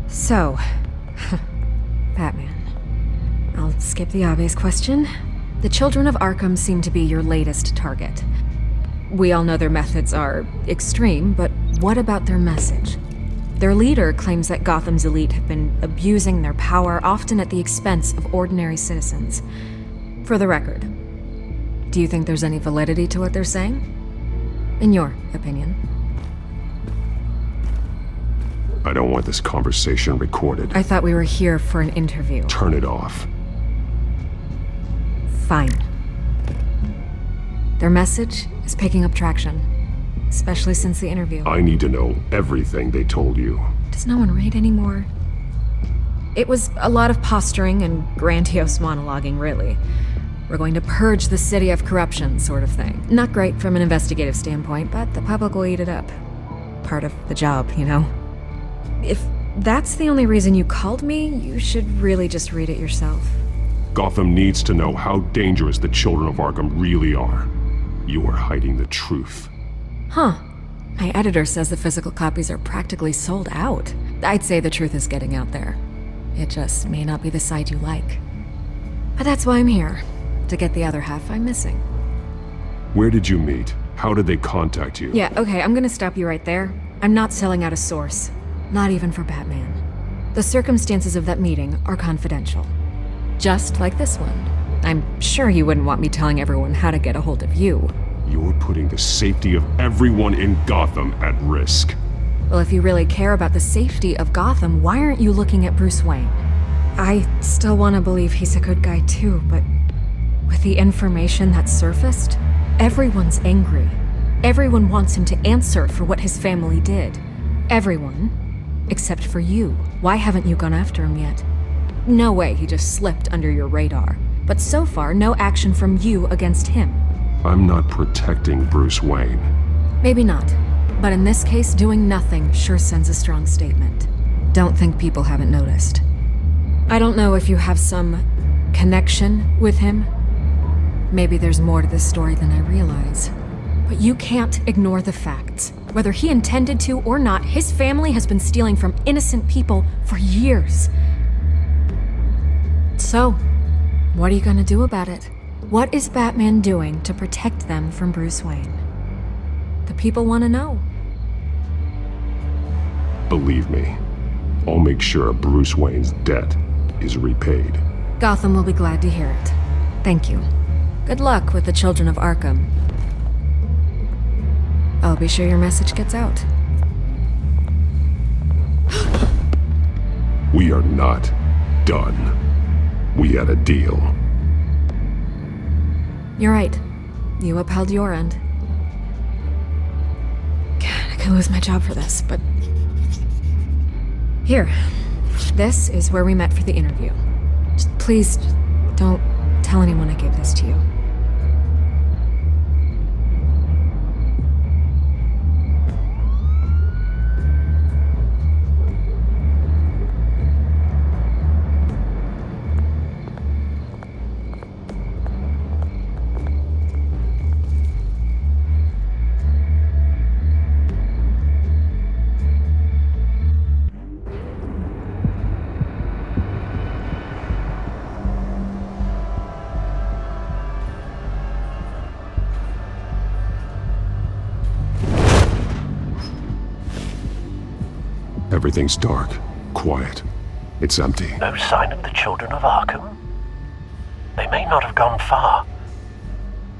So, Batman. I'll skip the obvious question. The Children of Arkham seem to be your latest target. We all know their methods are extreme, but what about their message? Their leader claims that Gotham's elite have been abusing their power, often at the expense of ordinary citizens. For the record, do you think there's any validity to what they're saying? In your opinion? I don't want this conversation recorded. I thought we were here for an interview. Turn it off. Fine. Their message is picking up traction, especially since the interview. I need to know everything they told you. Does no one read anymore? It was a lot of posturing and grandiose monologuing, really. We're going to purge the city of corruption, sort of thing. Not great from an investigative standpoint, but the public will eat it up. Part of the job, you know? If that's the only reason you called me, you should really just read it yourself. Gotham needs to know how dangerous the Children of Arkham really are. You are hiding the truth. Huh. My editor says the physical copies are practically sold out. I'd say the truth is getting out there. It just may not be the side you like. But that's why I'm here. To get the other half I'm missing. Where did you meet? How did they contact you? Yeah, okay, I'm gonna stop you right there. I'm not selling out a source. Not even for Batman. The circumstances of that meeting are confidential. Just like this one. I'm sure you wouldn't want me telling everyone how to get a hold of you. You're putting the safety of everyone in Gotham at risk. Well, if you really care about the safety of Gotham, why aren't you looking at Bruce Wayne? I still want to believe he's a good guy too, but with the information that's surfaced, everyone's angry. Everyone wants him to answer for what his family did. Everyone, except for you. Why haven't you gone after him yet? No way he just slipped under your radar. But so far, no action from you against him. I'm not protecting Bruce Wayne. Maybe not. But in this case, doing nothing sure sends a strong statement. Don't think people haven't noticed. I don't know if you have some connection with him. Maybe there's more to this story than I realize. But you can't ignore the facts. Whether he intended to or not, his family has been stealing from innocent people for years. So, what are you gonna do about it? What is Batman doing to protect them from Bruce Wayne? The people want to know. Believe me, I'll make sure Bruce Wayne's debt is repaid. Gotham will be glad to hear it. Thank you. Good luck with the Children of Arkham. I'll be sure your message gets out. We are not done. We had a deal. You're right. You upheld your end. God, I could lose my job for this, but... Here. This is where we met for the interview. Just please, don't tell anyone I gave this to you. Everything's dark, quiet. It's empty. No sign of the Children of Arkham? They may not have gone far.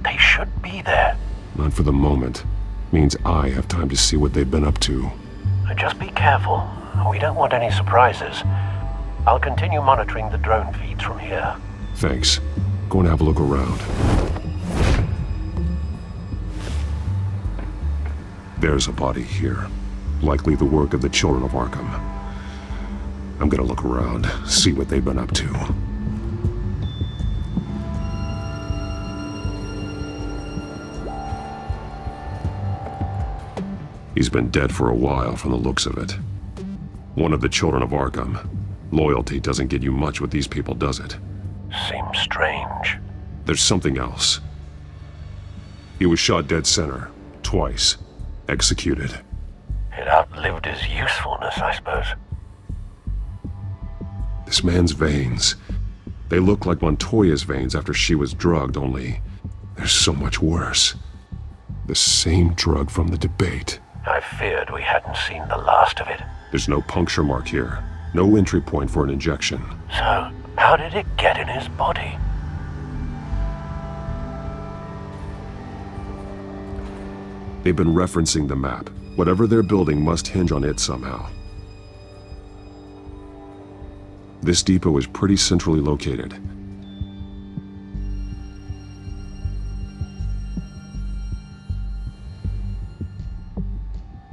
They should be there. Not for the moment. Means I have time to see what they've been up to. Just be careful. We don't want any surprises. I'll continue monitoring the drone feeds from here. Thanks. Go and have a look around. There's a body here. Likely the work of the Children of Arkham. I'm gonna look around, see what they've been up to. He's been dead for a while from the looks of it. One of the Children of Arkham. Loyalty doesn't get you much with these people, does it? Seems strange. There's something else. He was shot dead center, twice. Executed. It outlived his usefulness, I suppose. This man's veins. They look like Montoya's veins after she was drugged, only they're so much worse. The same drug from the debate. I feared we hadn't seen the last of it. There's no puncture mark here. No entry point for an injection. So, how did it get in his body? They've been referencing the map. Whatever they're building must hinge on it somehow. This depot is pretty centrally located.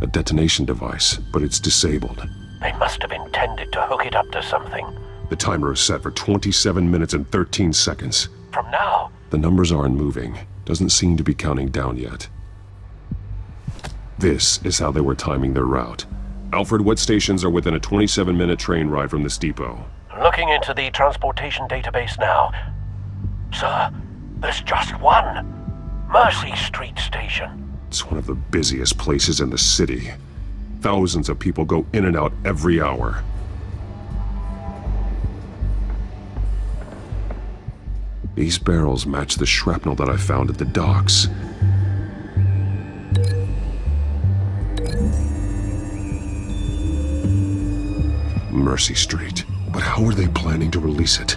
A detonation device, but it's disabled. They must have intended to hook it up to something. The timer is set for 27 minutes and 13 seconds. From now? The numbers aren't moving. Doesn't seem to be counting down yet. This is how they were timing their route. Alfred, what stations are within a 27-minute train ride from this depot? Looking into the transportation database now. Sir, there's just one. Mercy Street Station. It's one of the busiest places in the city. Thousands of people go in and out every hour. These barrels match the shrapnel that I found at the docks. Mercy Street. But how are they planning to release it?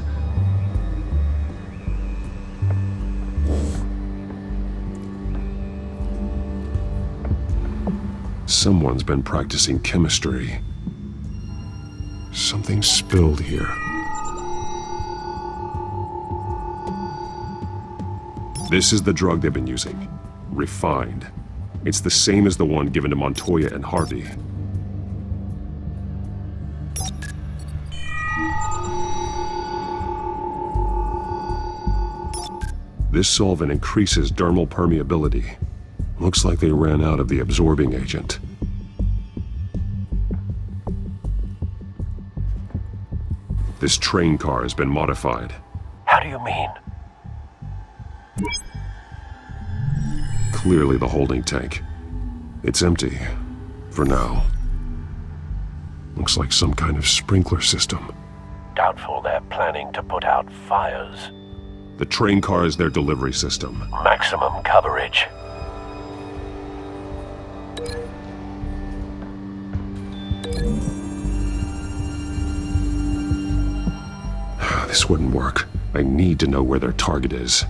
Someone's been practicing chemistry. Something spilled here. This is the drug they've been using. Refined. It's the same as the one given to Montoya and Harvey. This solvent increases dermal permeability. Looks like they ran out of the absorbing agent. This train car has been modified. How do you mean? Clearly the holding tank. It's empty. For now. Looks like some kind of sprinkler system. Doubtful they're planning to put out fires. The train car is their delivery system. Maximum coverage. This wouldn't work. I need to know where their target is.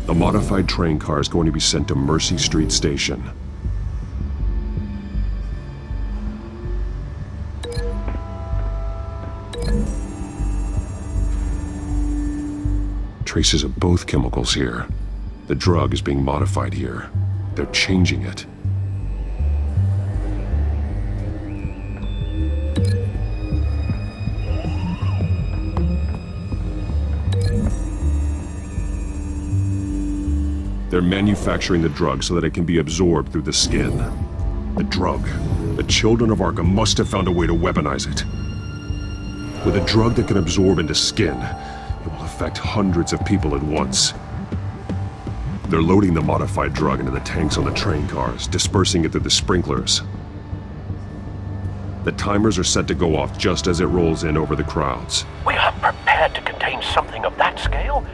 The modified train car is going to be sent to Mercy Street Station. Traces of both chemicals here. The drug is being modified here. They're changing it. They're manufacturing the drug so that it can be absorbed through the skin. The drug. The children of Arkham must have found a way to weaponize it. With a drug that can absorb into skin, it will affect hundreds of people at once. They're loading the modified drug into the tanks on the train cars, dispersing it through the sprinklers. The timers are set to go off just as it rolls in over the crowds. We are prepared to contain something of that scale?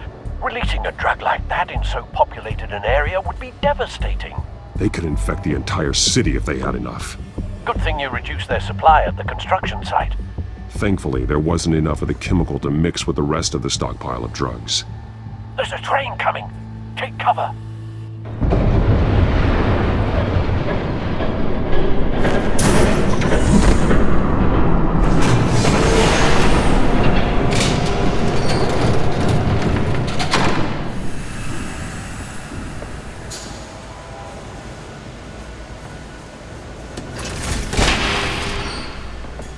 Releasing a drug like that in so populated an area would be devastating. They could infect the entire city if they had enough. Good thing you reduced their supply at the construction site. Thankfully, there wasn't enough of the chemical to mix with the rest of the stockpile of drugs. There's a train coming. Take cover.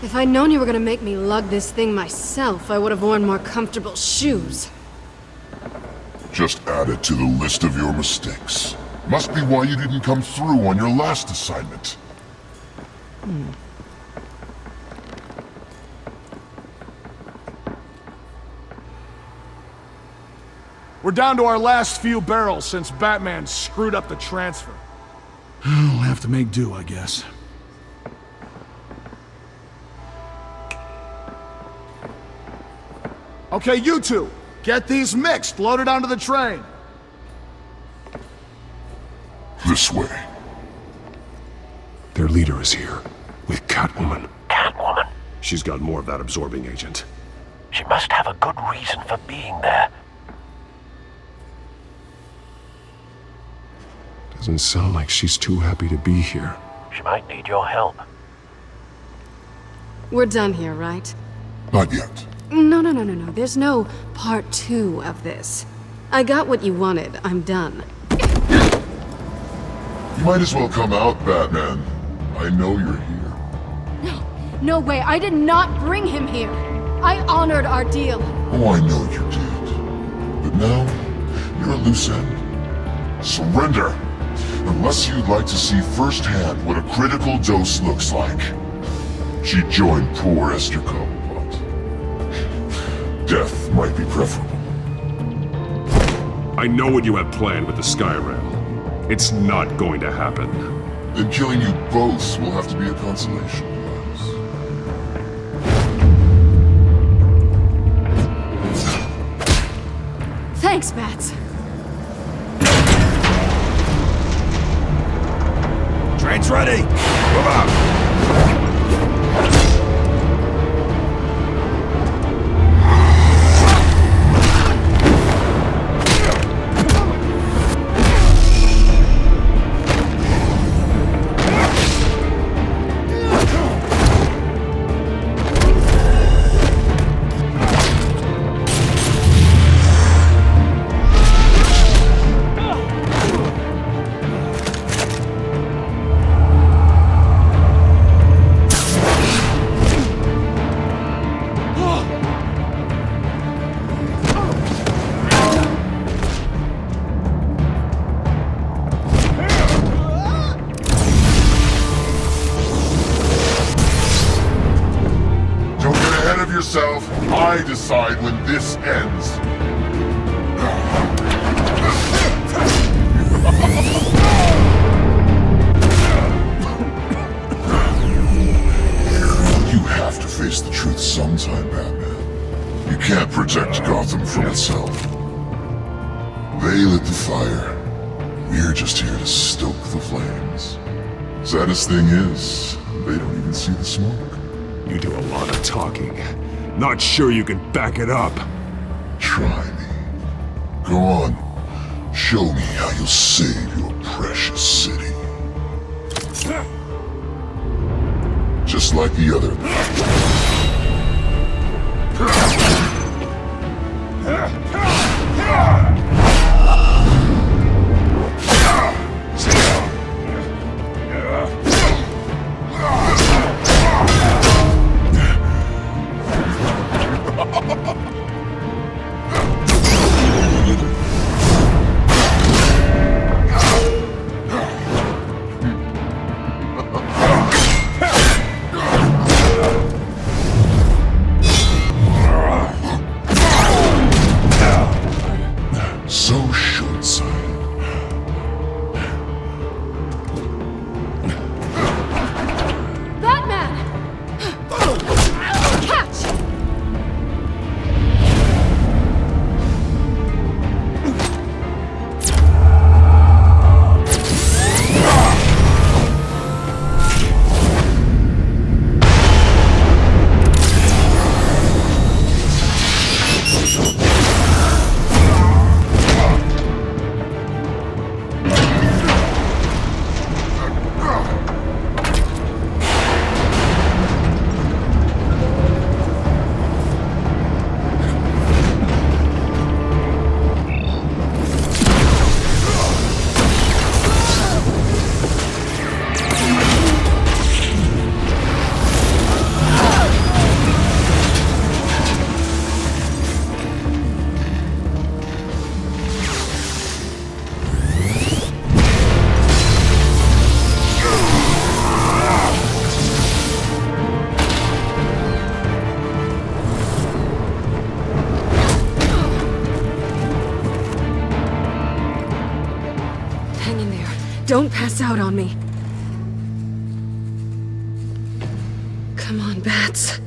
If I'd known you were gonna make me lug this thing myself, I would have worn more comfortable shoes. Just add it to the list of your mistakes. Must be why you didn't come through on your last assignment. We're down to our last few barrels since Batman screwed up the transfer. We'll have to make do, I guess. Okay, you two, get these mixed, loaded onto the train. This way. Their leader is here, with Catwoman. Catwoman? She's got more of that absorbing agent. She must have a good reason for being there. Doesn't sound like she's too happy to be here. She might need your help. We're done here, right? Not yet. No. There's no part 2 of this. I got what you wanted. I'm done. You might as well come out, Batman. I know you're here. No way. I did not bring him here. I honored our deal. Oh, I know you did. But now, you're a loose end. Surrender! Unless you'd like to see firsthand what a critical dose looks like. She joined poor Esther Cobblepot. Death might be preferable. I know what you have planned with the Skyrail. It's not going to happen. Then killing you both will have to be a consolation prize. Thanks, Bats. Train's ready! Move out! I decide when this ends. You have to face the truth sometime, Batman. You can't protect Gotham from itself. They lit the fire. We're just here to stoke the flames. Saddest thing is, they don't even see the smoke. You do a lot of talking. Not sure you can back it up. Try me. Go on. Show me how you'll save your precious city. Just like the other. So should, son. Batman! Catch! Hang in there. Don't pass out on me. Come on, Bats.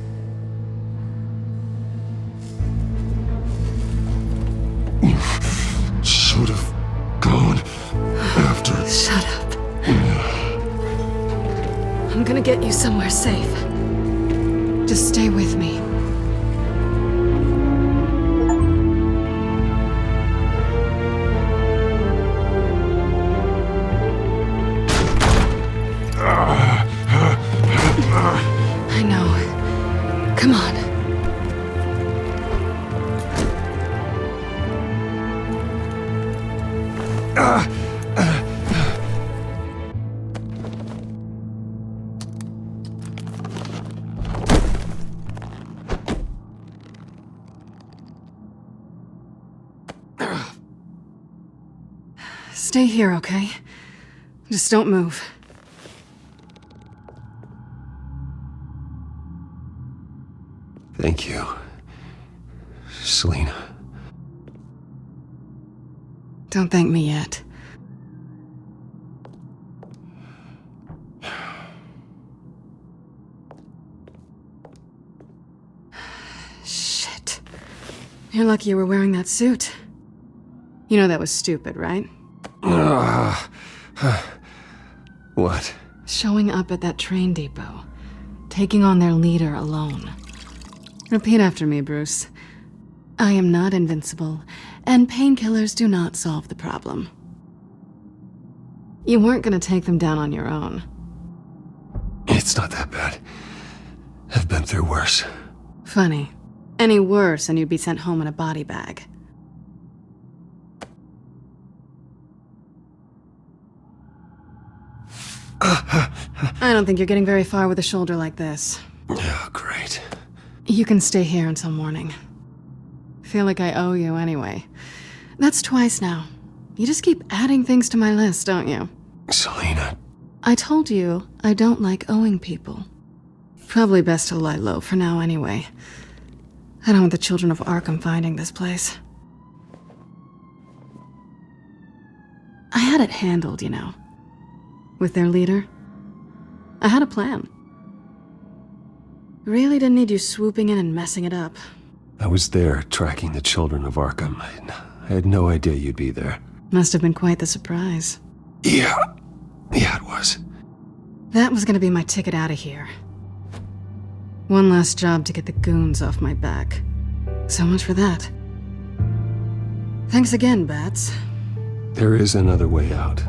Should have gone after. Shut up. I'm gonna get you somewhere safe. Just stay with me. I know. Come on. Stay here, okay? Just don't move. Thank you, Selina. Don't thank me yet. Shit. You're lucky you were wearing that suit. You know that was stupid, right? What? Showing up at that train depot. Taking on their leader alone. Repeat after me, Bruce. I am not invincible, and painkillers do not solve the problem. You weren't gonna take them down on your own. It's not that bad. I've been through worse. Funny. Any worse and you'd be sent home in a body bag. I don't think you're getting very far with a shoulder like this. Oh, great. You can stay here until morning. Feel like I owe you anyway. That's twice now. You just keep adding things to my list, don't you? Selina. I told you I don't like owing people. Probably best to lie low for now anyway. I don't want the children of Arkham finding this place. I had it handled, you know. With their leader. I had a plan. Really didn't need you swooping in and messing it up. I was there tracking the children of Arkham. I had no idea you'd be there. Must have been quite the surprise. Yeah, it was. That was gonna be my ticket out of here. One last job to get the goons off my back. So much for that. Thanks again, Bats. There is another way out.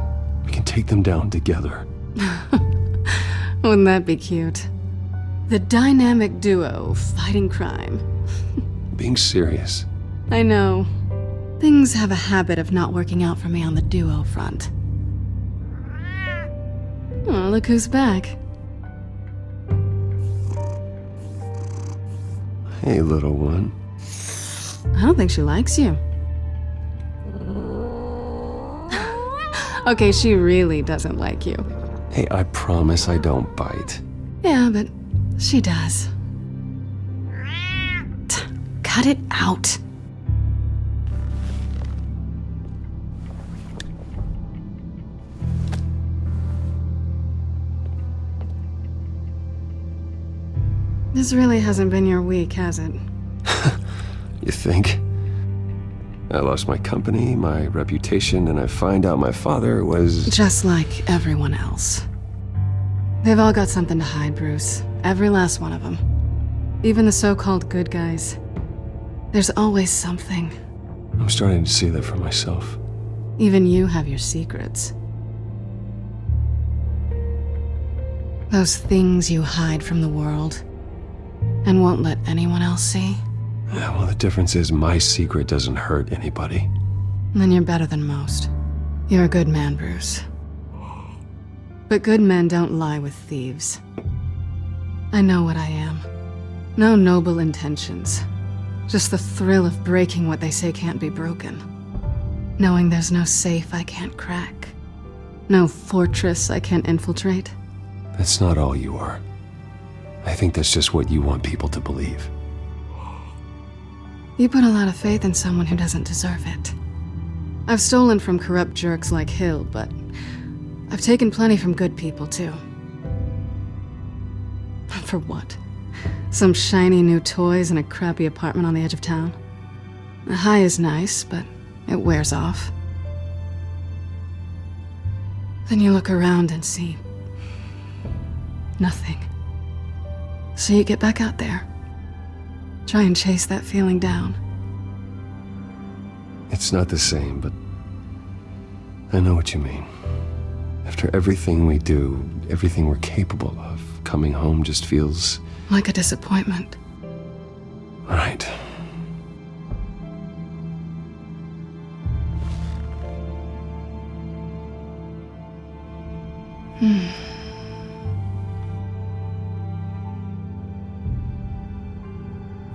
We can take them down together. Wouldn't that be cute? The dynamic duo fighting crime. Being serious. I know. Things have a habit of not working out for me on the duo front. Oh, look who's back. Hey, little one. I don't think she likes you. Okay, she really doesn't like you. Hey, I promise I don't bite. Yeah, but she does. Cut it out. This really hasn't been your week, has it? You think? I lost my company, my reputation, and I find out my father was... Just like everyone else. They've all got something to hide, Bruce. Every last one of them. Even the so-called good guys. There's always something. I'm starting to see that for myself. Even you have your secrets. Those things you hide from the world and won't let anyone else see. Yeah, well, the difference is my secret doesn't hurt anybody. Then you're better than most. You're a good man, Bruce. But good men don't lie with thieves. I know what I am. No noble intentions. Just the thrill of breaking what they say can't be broken. Knowing there's no safe I can't crack. No fortress I can't infiltrate. That's not all you are. I think that's just what you want people to believe. You put a lot of faith in someone who doesn't deserve it. I've stolen from corrupt jerks like Hill, but I've taken plenty from good people, too. For what? Some shiny new toys and a crappy apartment on the edge of town? The high is nice, but it wears off. Then you look around and see nothing. So you get back out there. Try and chase that feeling down. It's not the same, but I know what you mean. After everything we do, everything we're capable of, coming home just feels... like a disappointment. Right.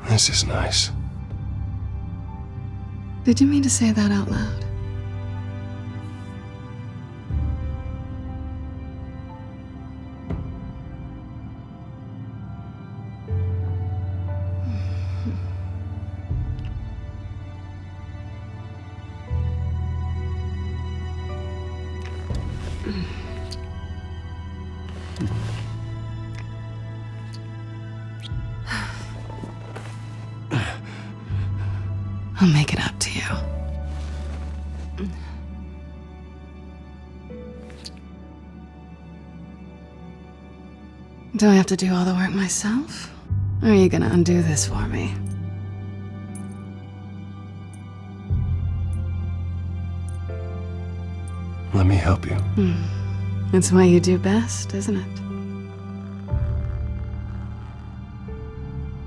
This is nice. Did you mean to say that out loud? I'll make it up to you. Do I have to do all the work myself? Or are you gonna undo this for me? Let me help you. It's what you do best, isn't it?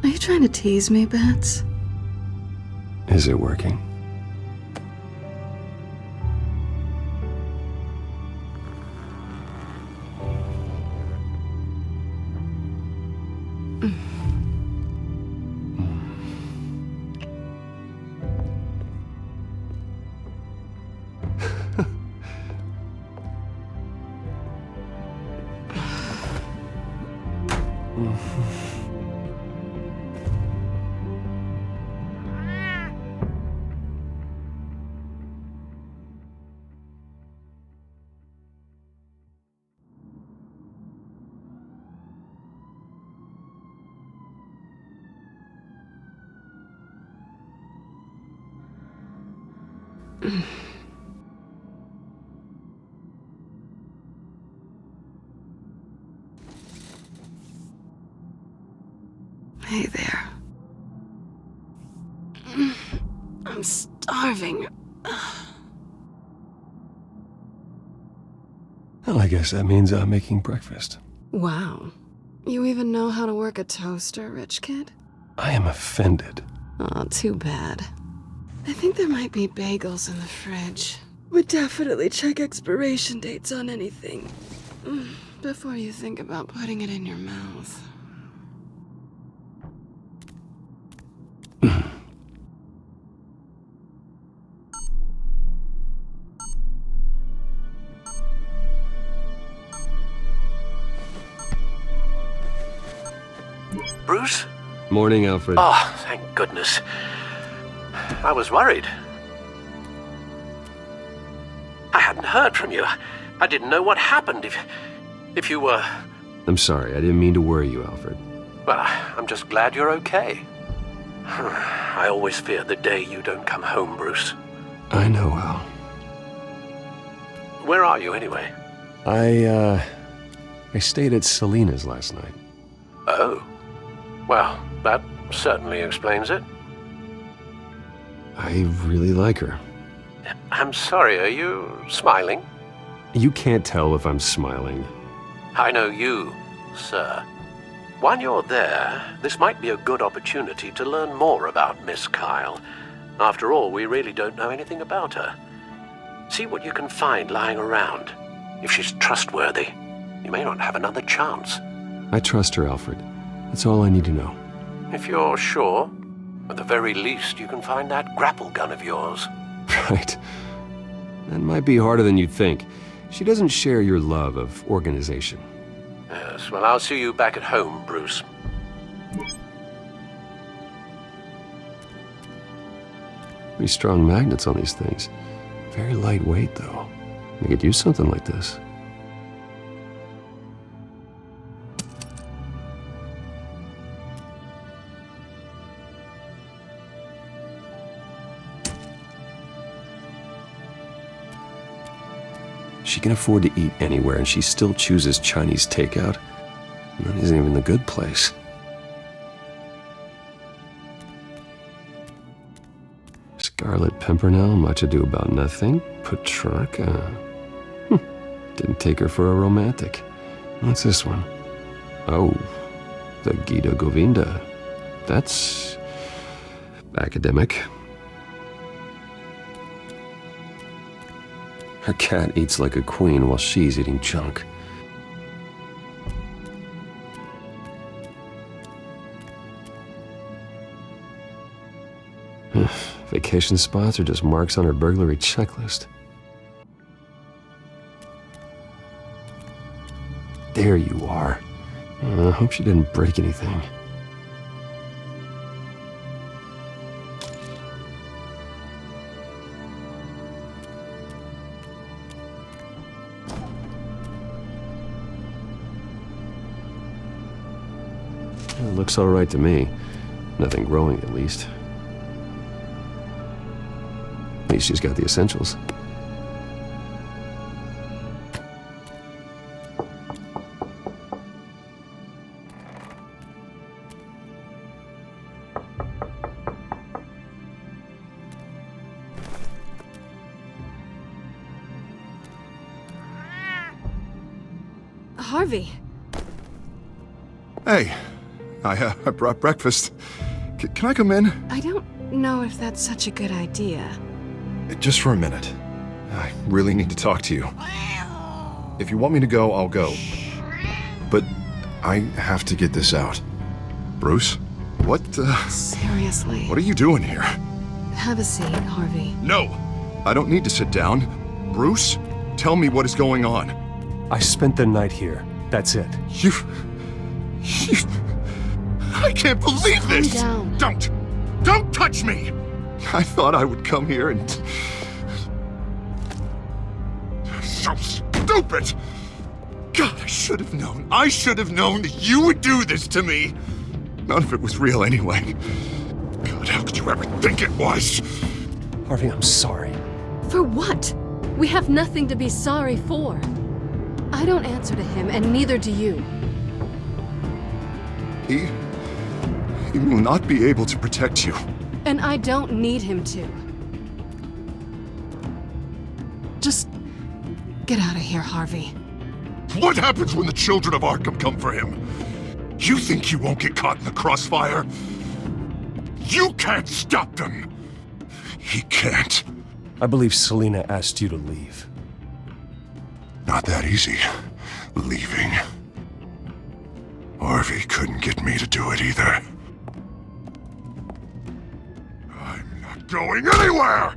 Are you trying to tease me, Bats? Is it working? there. I'm starving. Well, I guess that means I'm making breakfast. Wow. You even know how to work a toaster, rich kid? I am offended. Aw, too bad. I think there might be bagels in the fridge. Would definitely check expiration dates on anything before you think about putting it in your mouth. Bruce? Morning, Alfred. Oh, thank goodness. I was worried. I hadn't heard from you. I didn't know what happened if you were... I'm sorry, I didn't mean to worry you, Alfred. Well, I'm just glad you're okay. I always fear the day you don't come home, Bruce. I know, Al. Where are you, anyway? I stayed at Selena's last night. Oh. Well, that certainly explains it. I really like her. I'm sorry, are you smiling? You can't tell if I'm smiling. I know you, sir. While you're there, this might be a good opportunity to learn more about Miss Kyle. After all, we really don't know anything about her. See what you can find lying around. If she's trustworthy, you may not have another chance. I trust her, Alfred. That's all I need to know. If you're sure, at the very least, you can find that grapple gun of yours. Right. That might be harder than you'd think. She doesn't share your love of organization. Yes, well, I'll see you back at home, Bruce. Pretty strong magnets on these things. Very lightweight, though. I could use something like this. She can afford to eat anywhere, and she still chooses Chinese takeout. And that isn't even the good place. Scarlet Pimpernel, Much Ado About Nothing, Petrarca. Didn't take her for a romantic. What's this one? Oh, the Gita Govinda. That's academic. Her cat eats like a queen while she's eating junk. Vacation spots are just marks on her burglary checklist. There you are. I hope she didn't break anything. It looks all right to me. Nothing growing, at least. At least she's got the essentials. Harvey. Hey, I brought breakfast. Can I come in? I don't know if that's such a good idea. Just for a minute. I really need to talk to you. If you want me to go, I'll go. But I have to get this out. Bruce? What, Seriously. What are you doing here? Have a seat, Harvey. No! I don't need to sit down. Bruce, tell me what is going on. I spent the night here. That's it. You... I can't believe this! Calm down. Don't touch me! I thought I would come here and... So stupid! God, I should have known. I should have known that you would do this to me! None of it was real anyway. God, how could you ever think it was? Harvey, I'm sorry. For what? We have nothing to be sorry for. I don't answer to him, and neither do you. He will not be able to protect you. And I don't need him to. Just get out of here, Harvey. What happens when the children of Arkham come for him? You think he won't get caught in the crossfire? You can't stop them! He can't. I believe Selina asked you to leave. Not that easy, leaving. Harvey couldn't get me to do it either. I'm not going anywhere!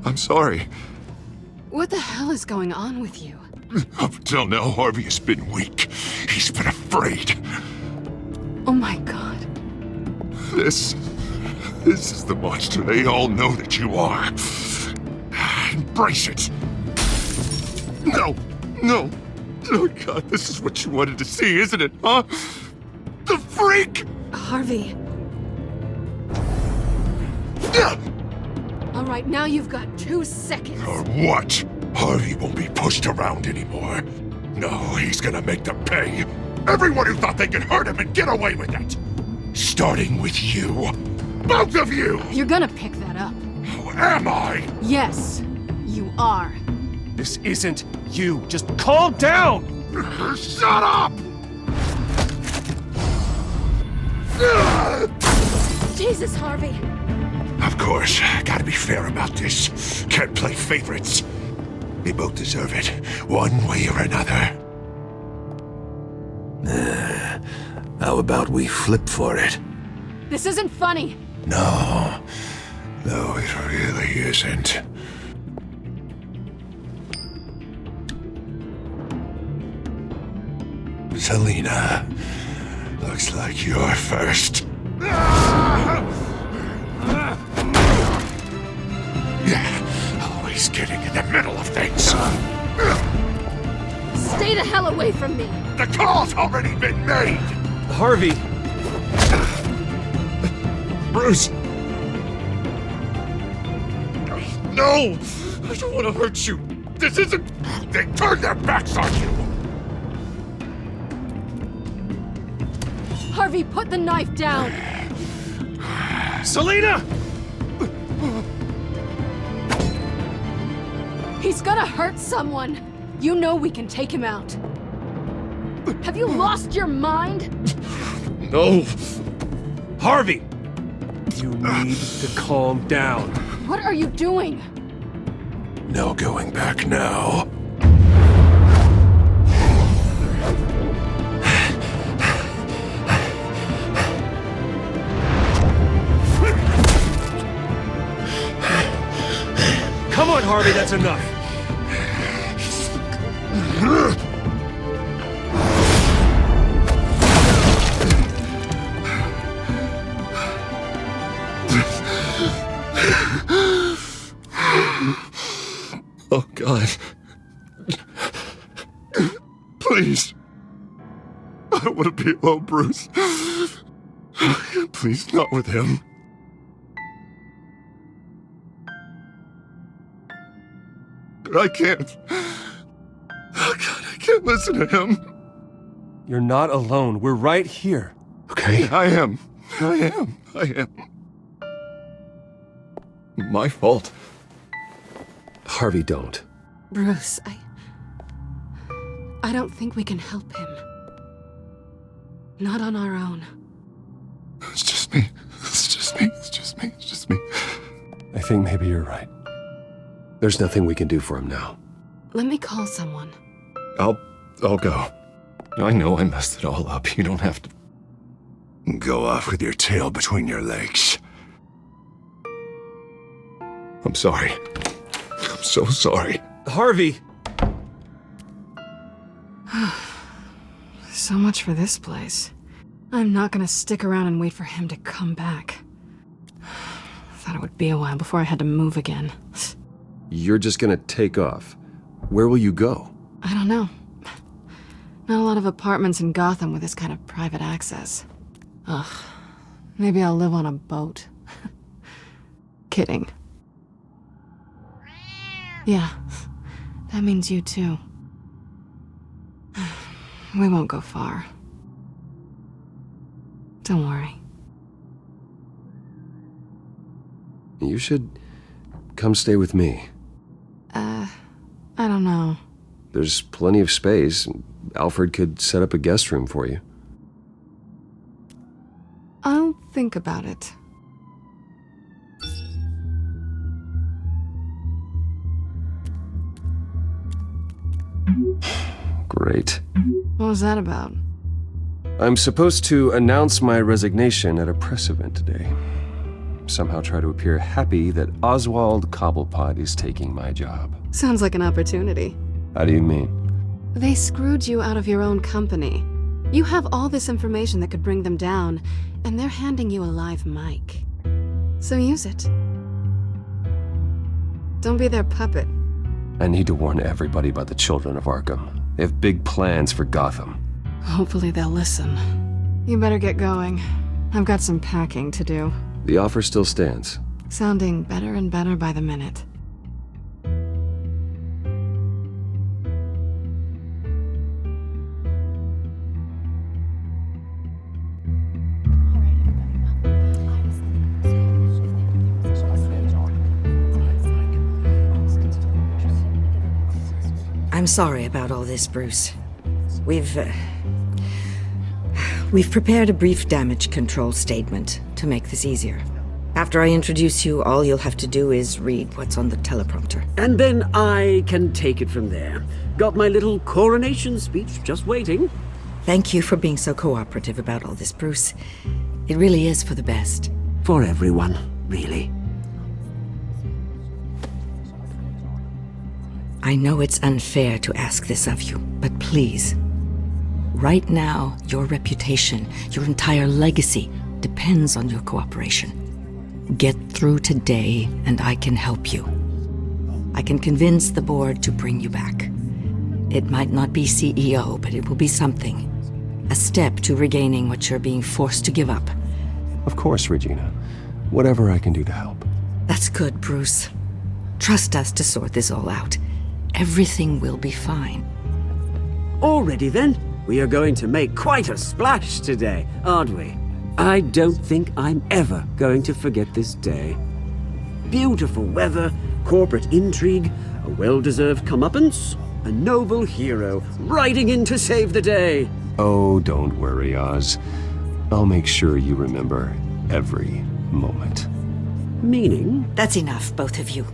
I'm sorry. What the hell is going on with you? Up until now, Harvey has been weak. He's been afraid. Oh my god. This is the monster they all know that you are. Embrace it. No. Oh god, this is what you wanted to see, isn't it, huh? The freak! Harvey. All right, now you've got 2 seconds. Or what? Harvey won't be pushed around anymore. No, he's gonna make them pay. Everyone who thought they could hurt him and get away with it. Starting with you. Both of you! You're gonna pick that up. Who am I? Yes, you are. This isn't you. Just calm down! Shut up! Jesus, Harvey. Of course, gotta be fair about this. Can't play favorites. They both deserve it, one way or another. How about we flip for it? This isn't funny. No, it really isn't. Selina, looks like you're first. Always getting in the middle of things. Stay the hell away from me. The call's already been made. Harvey! Bruce! No! I don't want to hurt you. This isn't... They turned their backs on you. Harvey, put the knife down. Selina! He's gonna hurt someone. You know we can take him out. Have you lost your mind? No. Harvey! You need to calm down. What are you doing? No going back now. Come on, Harvey, that's enough. Oh, God. Please. I don't want to be alone, Bruce. Please, not with him. I can't. Oh, God, I can't listen to him. You're not alone. We're right here. Okay? I am. My fault. Harvey, don't. Bruce, I don't think we can help him. Not on our own. It's just me. I think maybe you're right. There's nothing we can do for him now. Let me call someone. I'll go. I know I messed it all up. You don't have to... Go off with your tail between your legs. I'm sorry. I'm so sorry. Harvey! So much for this place. I'm not gonna stick around and wait for him to come back. Thought it would be a while before I had to move again. You're just gonna take off. Where will you go? I don't know. Not a lot of apartments in Gotham with this kind of private access. Ugh. Maybe I'll live on a boat. Kidding. Yeah, that means you too. We won't go far. Don't worry. You should come stay with me. I don't know. There's plenty of space. Alfred could set up a guest room for you. I'll think about it. Great. What was that about? I'm supposed to announce my resignation at a press event today. Somehow try to appear happy that Oswald Cobblepot is taking my job. Sounds like an opportunity. How do you mean? They screwed you out of your own company. You have all this information that could bring them down, and they're handing you a live mic. So use it. Don't be their puppet. I need to warn everybody about the Children of Arkham. They have big plans for Gotham. Hopefully they'll listen. You better get going. I've got some packing to do. The offer still stands. Sounding better and better by the minute. I'm sorry about all this, Bruce. We've prepared a brief damage control statement to make this easier. After I introduce you, all you'll have to do is read what's on the teleprompter. And then I can take it from there. Got my little coronation speech just waiting. Thank you for being so cooperative about all this, Bruce. It really is for the best. For everyone, really. I know it's unfair to ask this of you, but please. Right now, your reputation, your entire legacy, depends on your cooperation. Get through today, and I can help you. I can convince the board to bring you back. It might not be CEO, but it will be something. A step to regaining what you're being forced to give up. Of course, Regina. Whatever I can do to help. That's good, Bruce. Trust us to sort this all out. Everything will be fine. Already then, we are going to make quite a splash today, aren't we? I don't think I'm ever going to forget this day. Beautiful weather, corporate intrigue, a well-deserved comeuppance, a noble hero riding in to save the day. Oh, don't worry, Oz. I'll make sure you remember every moment. Meaning? That's enough, both of you.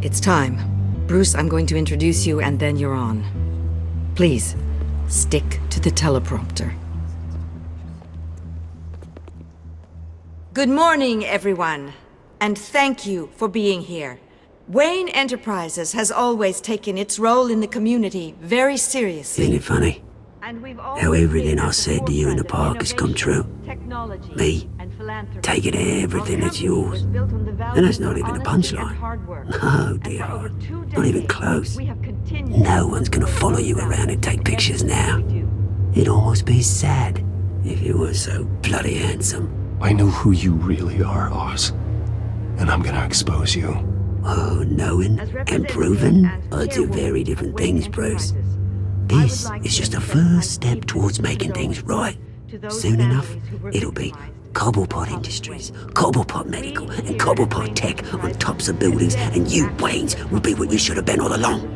It's time. Bruce, I'm going to introduce you, and then you're on. Please, stick to the teleprompter. Good morning, everyone, and thank you for being here. Wayne Enterprises has always taken its role in the community very seriously. Isn't it funny? How everything I said to you in the park has come true. Me, taking everything that's yours. And that's not even a punchline. No, dear heart. Not even close. No one's gonna follow you around and take pictures now. It'd almost be sad if you were so bloody handsome. I know who you really are, Oz. And I'm gonna expose you. Oh, knowing and proving are two very different things, Bruce. This is just a first step towards making things right. Soon enough, it'll be Cobblepot Industries, Cobblepot Medical, and Cobblepot Tech on tops of buildings, and you, Waynes, will be what you should have been all along.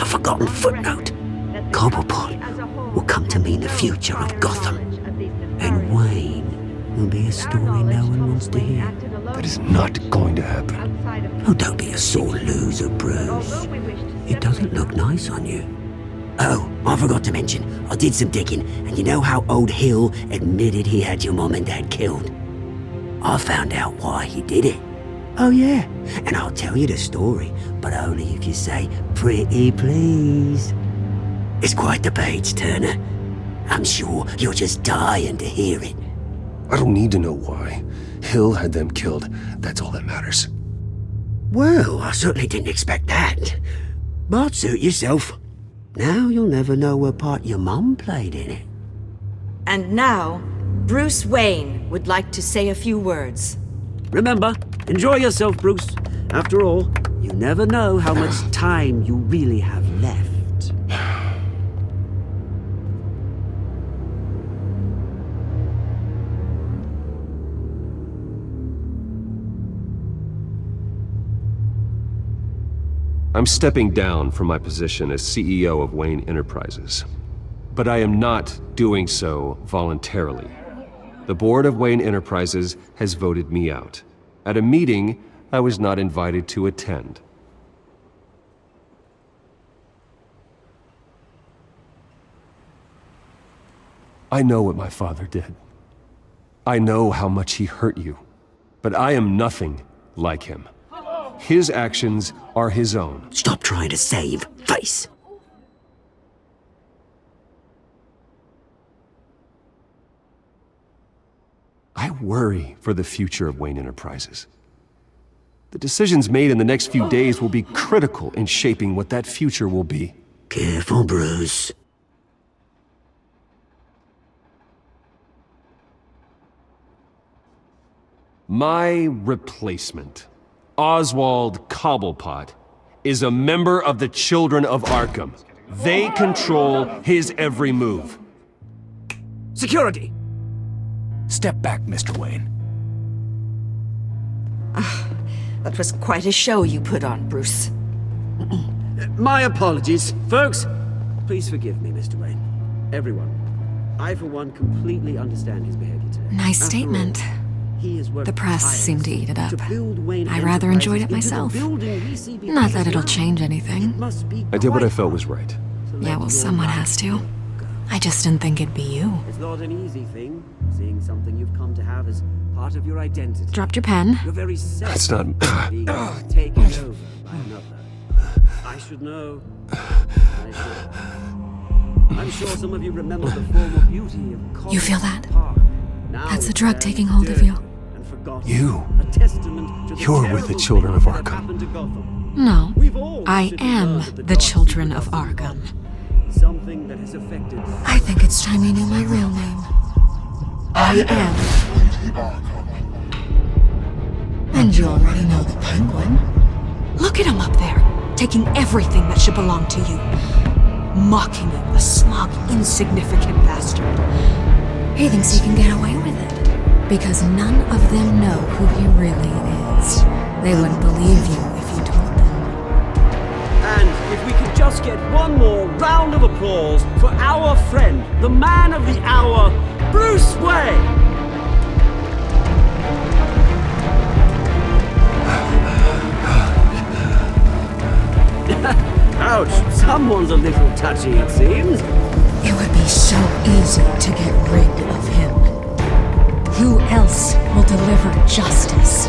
A forgotten footnote. Cobblepot will come to mean the future of Gotham. And Wayne will be a story no one wants to hear. That is not going to happen. Oh, don't be a sore loser, Bruce. It doesn't look nice on you. Oh, I forgot to mention, I did some digging, and you know how old Hill admitted he had your mom and dad killed? I found out why he did it. Oh yeah, and I'll tell you the story, but only if you say, pretty please. It's quite the page, Turner. I'm sure you're just dying to hear it. I don't need to know why. Hill had them killed. That's all that matters. Well, I certainly didn't expect that. But suit yourself. Now you'll never know what part your mum played in it. And now, Bruce Wayne would like to say a few words. Remember, enjoy yourself, Bruce. After all, you never know how much time you really have left. I'm stepping down from my position as CEO of Wayne Enterprises. But I am not doing so voluntarily. The board of Wayne Enterprises has voted me out, at a meeting I was not invited to attend. I know what my father did. I know how much he hurt you, but I am nothing like him. His actions are his own. Stop trying to save face. I worry for the future of Wayne Enterprises. The decisions made in the next few days will be critical in shaping what that future will be. Careful, Bruce. My replacement, Oswald Cobblepot, is a member of the Children of Arkham. They control his every move. Security! Step back, Mr. Wayne. That was quite a show you put on, Bruce. My apologies. Folks, please forgive me, Mr. Wayne. Everyone. I, for one, completely understand his behavior today. Nice statement. The press seemed to eat it up. I rather enjoyed it myself. Not that it'll change anything. I did what I felt was right. Yeah, well, someone has to. I just didn't think it'd be you. It's not an easy thing, seeing something you've come to have as part of your identity. Dropped your pen. You're very set. That's not... being taken over by another. I should know. I'm sure some of you remember the former beauty of... You feel that? That's the drug taking hold of you. You're with the Children of Arkham. No, I am the Children of Arkham. Something that has affected... I think it's time you knew my real name. I am. And you already know the Penguin. Look at him up there, taking everything that should belong to you. Mocking you, a smug, insignificant bastard. He thinks he can get away with it. Because none of them know who he really is. They wouldn't believe you if you told them. And if we could just get one more round of applause for our friend, the man of the hour, Bruce Wayne! Ouch, someone's a little touchy, it seems. It would be so easy to get rid of him. Who else will deliver justice?